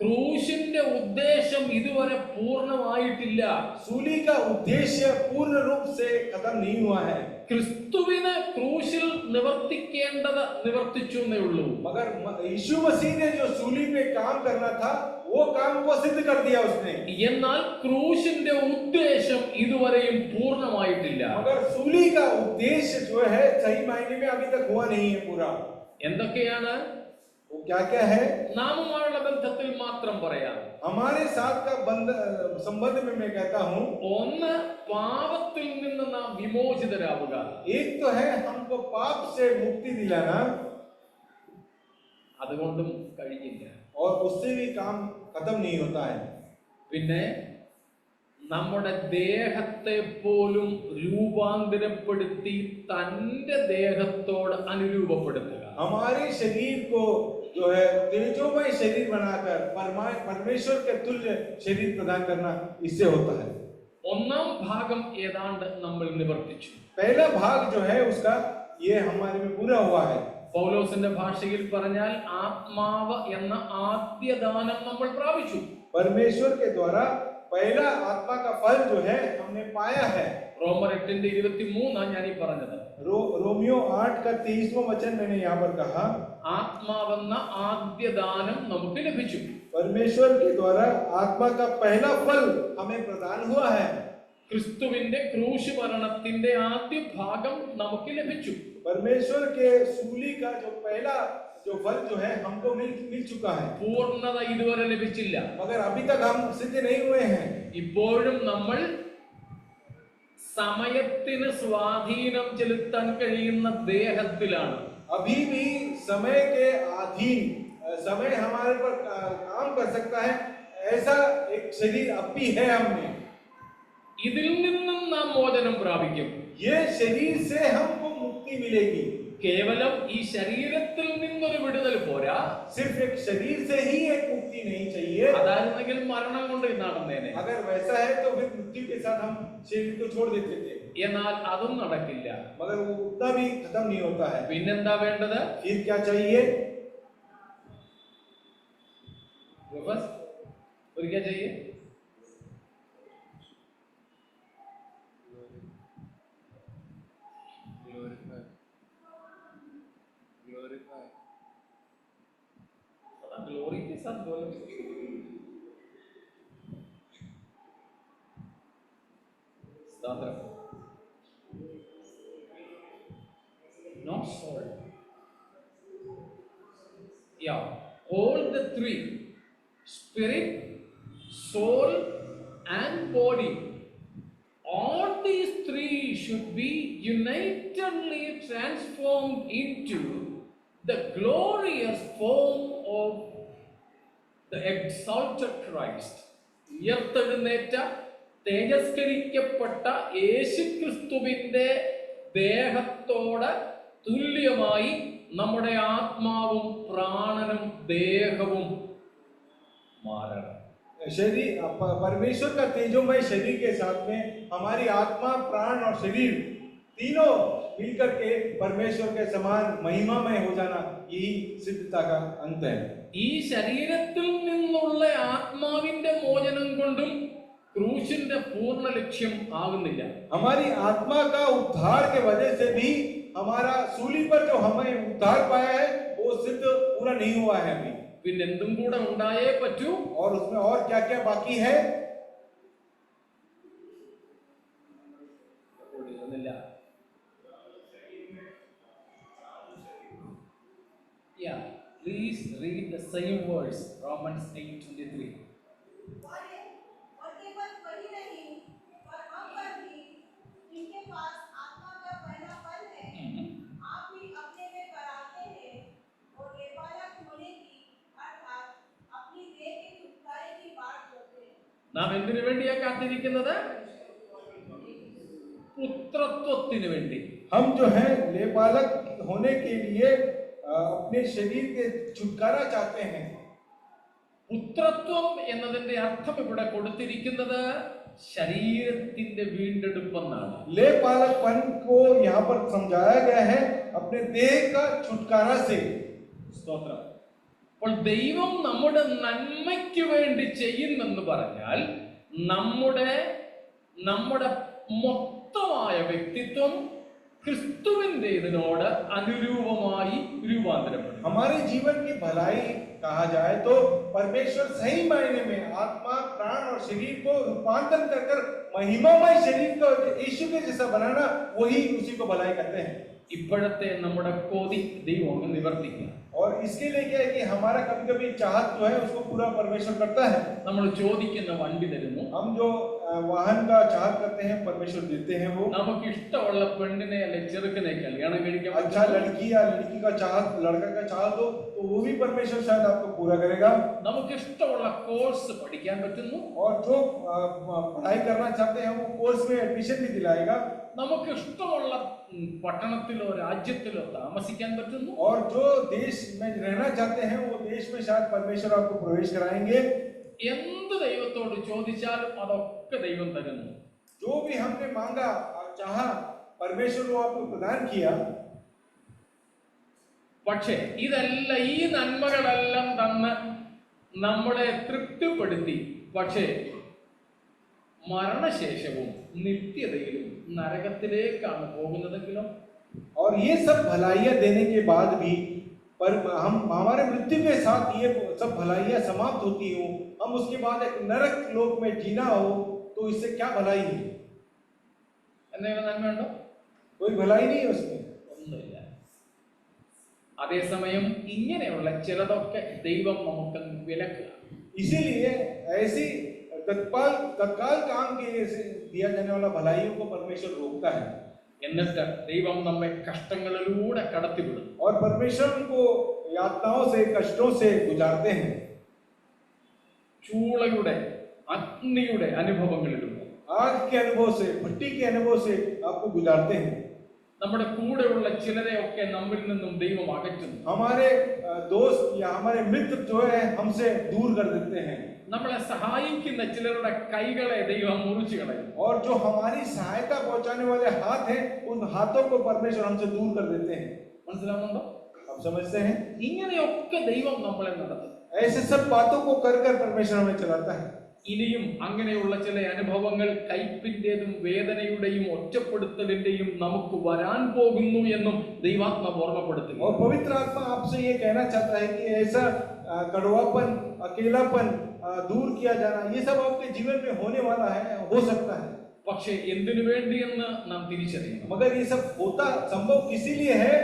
[SPEAKER 3] ക്രൂശിന്റെ ഉദ്ദേശം ഇതുവരെ പൂർണ്ണമായിട്ടില്ല.
[SPEAKER 2] सूली का उद्देश्य पूर्ण रूप से खत्म नहीं हुआ है।
[SPEAKER 3] ക്രിസ്തുവിന് ക്രൂശിൽ നിവർത്തിക്കേണ്ടത് നിവർത്തിച്ചു എന്നേ ഉള്ളൂ.
[SPEAKER 2] मगर यीशु मसीह ने जो सूली पे काम करना था, वो काम को सिद्ध कर दिया उसने।
[SPEAKER 3] എന്നാൽ ക്രൂശിന്റെ ഉദ്ദേശം ഇതുവരെയും പൂർണ്ണമായിട്ടില്ല.
[SPEAKER 2] मगर सूली का उद्देश्य जो है सही मायने में अभी तक हुआ नहीं है पूरा।
[SPEAKER 3] എന്തൊക്കെയാണ്?
[SPEAKER 2] वो क्या क्या है?
[SPEAKER 3] നാമുമായുള്ള ബന്ധത്തിൽ മാത്രം പറയാം.
[SPEAKER 2] हमारे साथ का संबंध में मैं कहता हूँ,
[SPEAKER 3] ഒന്ന്, പാപത്തിൽ നിന്ന് നാം വിമോചിതരാവുക.
[SPEAKER 2] एक तो है हमको पाप से मुक्ति दिलाना,
[SPEAKER 3] അതുകൊണ്ടും കഴിഞ്ഞില്ല.
[SPEAKER 2] और उससे भी काम खत्म नहीं होता है।
[SPEAKER 3] പിന്നെ നമ്മുടെ ദേഹത്തെ പോലും രൂപാന്തരപ്പെടുത്തി തന്റെ ദേഹത്തോട് അനുരൂപപ്പെടുത്തുക.
[SPEAKER 2] हमारे शरीर को जो है तेजोमय शरीर बनाकर परमेश्वर के तुल्य शरीर प्रदान करना, इससे होता है।
[SPEAKER 3] ഒന്നാം ഭാഗം ഏതാണ്ട് നമ്മൾ നിവർത്തിച്ചു.
[SPEAKER 2] पहला भाग जो है उसका ये हमारे में पूरा हुआ है।
[SPEAKER 3] പൗലോസിന്റെ ഭാഷയിൽ പറഞ്ഞാൽ ആത്മാവ് എന്ന ആദ്യ ദാനം നമ്മൾ പ്രാപിച്ചു.
[SPEAKER 2] परमेश्वर के द्वारा पहला आत्मा का फल जो है हमने पाया है।
[SPEAKER 3] റോമർ 8:23 ഞാൻ ഈ പറഞ്ഞത്.
[SPEAKER 2] रोमियो 8 का 23वां वचन मैंने यहाँ पर कहा,
[SPEAKER 3] ആത്മാവെന്ന ആദ്യ ദാനം നമുക്ക് ലഭിച്ചു.
[SPEAKER 2] परमेश्वर के द्वारा आत्मा का पहला फल हमें प्रदान हुआ है।
[SPEAKER 3] ക്രിസ്തുവിന്റെ ക്രൂശ് മരണത്തിന്റെ ആദ്യ ഭാഗം നമുക്ക് ലഭിച്ചു.
[SPEAKER 2] परमेश्वर के सूली का जो पहला जो फल जो है हमको मिल चुका है।
[SPEAKER 3] പൂർണ്ണത ഇതുവരെ ലഭിച്ചില്ല.
[SPEAKER 2] मगर अभी तक हम सिद्ध नहीं हुए हैं।
[SPEAKER 3] ഇപ്പോഴും നമ്മൾ സമയത്തിന് സ്വാധീനം ചെലുത്താൻ കഴിയുന്ന ദേഹത്തിലാണ്.
[SPEAKER 2] अभी भी समय के अधीन, समय हमारे पर काम कर सकता है, ऐसा एक शरीर अब भी है हमने।
[SPEAKER 3] ഇതിൽ നിന്നും നാം മോചനം പ്രാപിക്കും.
[SPEAKER 2] ये शरीर से हमको मुक्ति मिलेगी।
[SPEAKER 3] കേവലം ഈ ശരീരത്തിൽ നിന്നൊരു വിടുതൽ പോരാ.
[SPEAKER 2] सिर्फ एक शरीर से ही एक मुक्ति नहीं चाहिए।
[SPEAKER 3] അതായിരുന്നെങ്കിൽ മരണം കൊണ്ട് നടന്നേനെ.
[SPEAKER 2] अगर वैसा है तो फिर मृत्यु के साथ हम शरीर को छोड़ देते थे।
[SPEAKER 3] എന്നാൽ അതും നടക്കില്ല.
[SPEAKER 2] मगर वो उतना भी खत्म नहीं होता है।
[SPEAKER 3] പിന്നെന്താ വേണ്ടത്?
[SPEAKER 2] फिर क्या चाहिए?
[SPEAKER 3] बस और क्या चाहिए? ग्लोरी के साथ बोलो. Stotram. Not soul. Yeah, all the three, spirit, soul and body, all these three should be unitedly transformed into the glorious form of the exalted Christ. ഉയർത്തെഴുന്നേറ്റ തേജസ്കരിക്കപ്പെട്ട യേശുക്രിസ്തുവിന്റെ ദേഹത്തോട് തുല്യമായി നമ്മുടെ ആത്മാവും പ്രാണനും ദേഹവും മാറണം.
[SPEAKER 2] शरीर परमेश्वर का तेजोमय शरीर के साथ में हमारी आत्मा, प्राण और शरीर तीनों मिलकर के परमेश्वर के समान महिमामय हो जाना, यही सिद्धता का अंत है।
[SPEAKER 3] ഈ ശരീരത്തിൽ നിന്നുള്ള ആത്മാവിന്റെ മോചനം കൊണ്ടും ക്രൂശിന്റെ പൂർണ്ണ ലക്ഷ്യം ആകുന്നില്ല.
[SPEAKER 2] हमारी आत्मा का उद्धार के वजह से भी हमारा सूली पर जो हमें उद्धार पाया है वो सिद्ध पूरा नहीं हुआ है अभी।
[SPEAKER 3] പിന്നെ എന്തും കൂടെ ഉണ്ടായേ പറ്റൂ.
[SPEAKER 2] और उसमें और क्या क्या बाकी है?
[SPEAKER 3] Yeah, please read the same verse, Romans 8:23.
[SPEAKER 8] और केवल वही नहीं पर हम पर भी इनके पास आत्मा का पहला फल है, आप भी अपने में कराते हैं और लेपालक होने की अर्थात अपनी देह के छुटकारे की बात करते हैं।
[SPEAKER 3] നാം എന്തിനു വേണ്ടിയാ കാത്തിരിക്കുന്നത്? പുത്രത്വത്തിന് വേണ്ടി.
[SPEAKER 2] हम जो है लेपालक होने के लिए अपने शरीर के छुटकारा चाहते हैं।
[SPEAKER 3] പുത്രത്വം എന്നതിന്റെ അർത്ഥം ഇവിടെ കൊടുത്തിരിക്കുന്നത് ശരീരത്തിന്റെ വീണ്ടെടുപ്പെന്നാണ്.
[SPEAKER 2] लेपालकपन को यहाँ पर समझाया गया है अपने देह का छुटकारा से।
[SPEAKER 3] സ്തോത്രം. അപ്പോൾ ദൈവം നമ്മുടെ നന്മയ്ക്ക് വേണ്ടി ചെയ്യുന്നെന്ന് പറഞ്ഞാൽ നമ്മുടെ മൊത്തമായ വ്യക്തിത്വം ക്രിസ്തുവിന്റെ ഇതിനോട് അനുരൂപമായി രൂപാന്തരപ്പെടും.
[SPEAKER 2] हमारे जीवन की भलाई कहा जाए तो परमेश्वर सही मायने में आत्मा, प्राण और शरीर को रूपांतरण कर महिमामय शरीर को यीशु के जैसा बनाना, वही उसी को भलाई कहते हैं।
[SPEAKER 3] ഇപ്പോഴത്തെ നമ്മുടെ കൊതി ദൈവം അങ്ങ് നിവർത്തിക്കുക.
[SPEAKER 2] और इसके लिए क्या है कि हमारा कभी कभी चाहत जो है उसको पूरा परमेश्वर करता है।
[SPEAKER 3] നമ്മൾ ചോദിക്കുന്ന വണ്ടി തരുന്നു.
[SPEAKER 2] हम जो वाहन का चाहत करते हैं परमेश्वर देते हैं वो।
[SPEAKER 3] നമുക്ക് ഇഷ്ടമുള്ള പെണ്ണിനെ അല്ലെ ചെറുക്കനെ കല്യാണം കഴിക്കാൻ
[SPEAKER 2] अच्छा लड़की या लड़की का चाहत, लड़का का चाहत हो तो वो भी परमेश्वर शायद आपको पूरा करेगा।
[SPEAKER 3] നമുക്ക് ഇഷ്ടമുള്ള കോഴ്സ് പഠിക്കാൻ പറ്റുന്നു.
[SPEAKER 2] और जो पढ़ाई करना चाहते हैं वो कोर्स में एडमिशन भी दिलाएगा।
[SPEAKER 3] നമുക്ക് ഇഷ്ടമുള്ള പട്ടണത്തിലോ രാജ്യത്തിലോ താമസിക്കാൻ പറ്റുന്നു.
[SPEAKER 2] और जो देश में रहना चाहते हैं वो देश में शायद परमेश्वर आपको प्रवेश कराएंगे।
[SPEAKER 3] എന്ത് ദൈവത്തോട് ചോദിച്ചാലും അതൊക്കെ ദൈവം തരുന്നു.
[SPEAKER 2] जो भी हमने मांगा और चाहा परमेश्वर वो आपको प्रदान किया।
[SPEAKER 3] പക്ഷേ ഇതെല്ലാം, ഈ നന്മകളെല്ലാം തന്ന് നമ്മളെ തൃപ്തിപ്പെടുത്തി, പക്ഷേ മരണശേഷവും നിത്യതയിലും നരകത്തിലേക്കാണ് പോകുന്നതെങ്കിലും
[SPEAKER 2] और ये सब भलाइयां देने के बाद भी पर हम हमारे मृत्यु के साथ ये सब भलाइयां समाप्त होती हो, हम उसके बाद एक नरक लोक में जीना हो, तो इससे क्या भलाई है?
[SPEAKER 3] എന്തെങ്കിലും നന്മയുണ്ടോ?
[SPEAKER 2] कोई भलाई नहीं है उसमें।
[SPEAKER 3] ഒന്നുമില്ല. അതേസമയം ഇങ്ങനെയുള്ള ചിലതൊക്കെ ദൈവം നമുക്ക് വിലക്കുക.
[SPEAKER 2] इसीलिए ऐसी तत्काल काम के लिए दिया जाने वाला भलाइयों को परमेश्वर रोकता है।
[SPEAKER 3] എന്നിട്ട് ദൈവം നമ്മെ കഷ്ടങ്ങളിലൂടെ കടത്തിവിടും.
[SPEAKER 2] और परमेश्वर को यातनाओं से, कष्टों से गुजारते हैं।
[SPEAKER 3] ചൂളയുടെ അഗ്നിയുടെ അനുഭവങ്ങളിലൂടെ
[SPEAKER 2] आग के अनुभव से, भट्टी के अनुभव से आपको गुजारते हैं।
[SPEAKER 3] നമ്മുടെ കൂടെയുള്ള ചിലരെയൊക്കെ നമ്മിൽ നിന്നും ദൈവം അകറ്റുന്നു.
[SPEAKER 2] हमारे दोस्त या हमारे मित्र जो है हमसे दूर कर देते हैं,
[SPEAKER 3] നമ്മളെ സഹായിക്കുന്ന ചിലരുടെ കൈകളെ ദൈവം മുറിച്ചു കളയും.
[SPEAKER 2] और जो हमारी सहायता पहुंचाने वाले हाथ हैं उन हाथों को परमेश्वर हमसे दूर कर देते हैं।
[SPEAKER 3] മനസ്സിലാവുന്നുണ്ടോ?
[SPEAKER 2] आप समझते हैं?
[SPEAKER 3] ഇങ്ങനെയൊക്കെ ദൈവം നമ്മളെ നടത്തും.
[SPEAKER 2] ऐसे सब बातों को कर कर परमेश्वर हमें चलाता है।
[SPEAKER 3] ഇനിയും അങ്ങനെയുള്ള ചില അനുഭവങ്ങൾ കയ്പിന്റേതും വേദനയുടെയും ഒറ്റപ്പെടുത്തലിന്റെയും നമുക്ക് വരാൻ പോകുന്നു എന്നും ദൈവാത്മാവ് ഓർമ്മപ്പെടുത്തുന്നു.
[SPEAKER 2] और पवित्र आत्मा आपसे ये कहना चाहता है कि ऐसा कड़वापन, अकेलापन, दूर किया जाना, ये सब आपके जीवन में होने वाला है, हो सकता है।
[SPEAKER 3] പക്ഷേ എന്തിനു വേണ്ടിയെന്ന് നാം തിരിച്ചറിയണം.
[SPEAKER 2] मगर ये सब होता संभव इसीलिए है,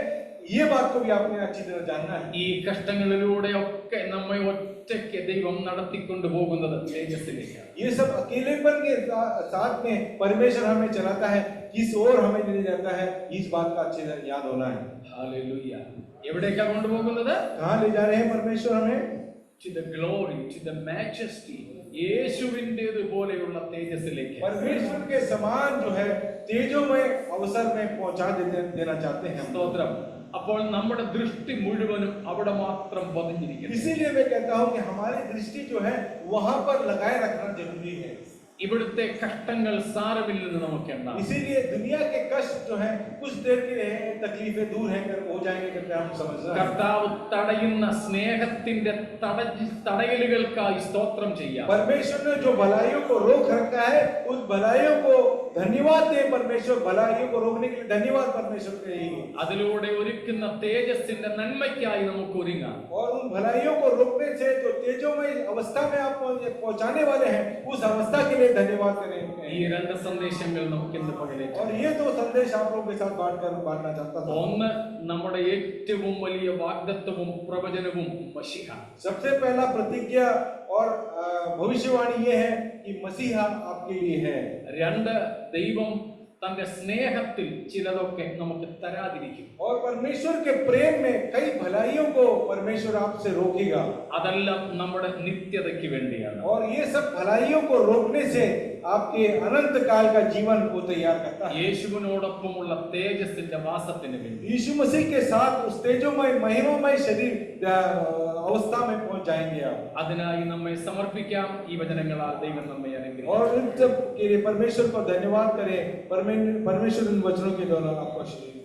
[SPEAKER 2] ये बात को भी आपने अच्छी तरह जानना है।
[SPEAKER 3] ഈ കഷ്ടങ്ങളിലൂടെ ഒക്കെ നമ്മെ ഒറ്റയ്ക്ക് ദൈവം നടത്തിക്കൊണ്ടു പോകുന്നത് തേജസ്സിലേക്കാണ്.
[SPEAKER 2] ये सब अकेलेपन के साथ में परमेश्वर हमें चलाता है, किस ओर हमें ले जाता है, इस बात का अच्छी तरह याद होना है।
[SPEAKER 3] ഹല്ലേലൂയ. എവിടേക്കാ കൊണ്ടുപോകുന്നത്?
[SPEAKER 2] कहाँ ले जा रहे हैं परमेश्वर हमें?
[SPEAKER 3] To the glory, to the majesty, യേശുവിന്റേത് പോലെയുള്ള തേജസ്സിലേക്ക്.
[SPEAKER 2] परमेश्वर के समान जो है तेजोमय अवसर में पहुंचा देना चाहते हैं हम।
[SPEAKER 3] സ്തോത്രം. അപ്പോൾ നമ്മുടെ ദൃഷ്ടി മുഴുവനും അവിടെ മാത്രം പതിഞ്ഞിരിക്കുന്നു.
[SPEAKER 2] इसीलिए मैं कहता हूँ कि हमारी दृष्टि जो है वहां पर लगाए रखना जरूरी है।
[SPEAKER 3] ഇവിടുത്തെ കഷ്ടങ്ങൾ സാരമില്ലെന്ന് നമുക്ക് എണ്ണാം.
[SPEAKER 2] इसीलिए दुनिया के कष्ट जो है कुछ देर के लिए तकलीफें दूर है कर हो जाएंगे करके हम समझ रहे हैं।
[SPEAKER 3] കർത്താവ് തടയുന്ന സ്നേഹത്തിന്റെ തടയലുകൾക്കായി സ്തോത്രം ചെയ്യാം.
[SPEAKER 2] परमेश्वर ने जो भलाइयों को रोक रखा है उस भलाइयों को धन्यवाद दे परमेश्वर, भलाइयों को रोकने के लिए धन्यवाद परमेश्वर कहेंगे।
[SPEAKER 3] അതിലൂടെ ഒരുക്കുന്ന തേജസ്സിന്റെ നന്മയ്ക്കായി നമുക്ക് ഒരുങ്ങാം.
[SPEAKER 2] और उन भलाइयों को रोकने से जो तेजोमय अवस्था में आप पहुंचाने वाले हैं उस अवस्था के लिए धन्यवाद करें।
[SPEAKER 3] ഈ രണ്ട് സന്ദേശങ്ങൾ നമുക്ക് ഇന്ന് പകരേക്കാം.
[SPEAKER 2] और ये दो संदेश आप लोगों के साथ बांटना चाहता था।
[SPEAKER 3] ഒന്ന്, നമ്മുടെ ഏറ്റവും വലിയ വാഗ്ദത്തവും പ്രവചനവും മശിഹ.
[SPEAKER 2] सबसे पहला प्रतिज्ञा और भविष्यवाणी ये है कि मसीहा आपके लिए है।
[SPEAKER 3] രണ്ട്, ദൈവം തന്റെ സ്നേഹത്തിൽ ചിലതൊക്കെ നമുക്ക് തരാതിരിക്കും.
[SPEAKER 2] और परमेश्वर के प्रेम में कई भलाइयों को परमेश्वर आपसे रोकेगा।
[SPEAKER 3] അതെല്ലാം നമ്മുടെ നിത്യതയ്ക്ക് വേണ്ടിയാണ്.
[SPEAKER 2] और ये सब भलाइयों को रोकने से आपके अनंत काल का जीवन को तैयार करता है।
[SPEAKER 3] യേശുവിനോടൊപ്പമുള്ള തേജസ്സിന്റെ വാസത്തിന് വേണ്ടി.
[SPEAKER 2] यीशु मसीह के साथ उस तेजोमय महिमामय शरीर अवस्था में पहुंच जाएंगे आप।
[SPEAKER 3] അതിനായി നമ്മെ സമർപ്പിക്കാം. ഈ വചനങ്ങളാൽ ദൈവം നമ്മെ അനുഗ്രഹിക്കട്ടെ.
[SPEAKER 2] और इन सब के लिए परमेश्वर को धन्यवाद करें। परमेश्वर इन वचनों के द्वारा आपको आशीर्वाद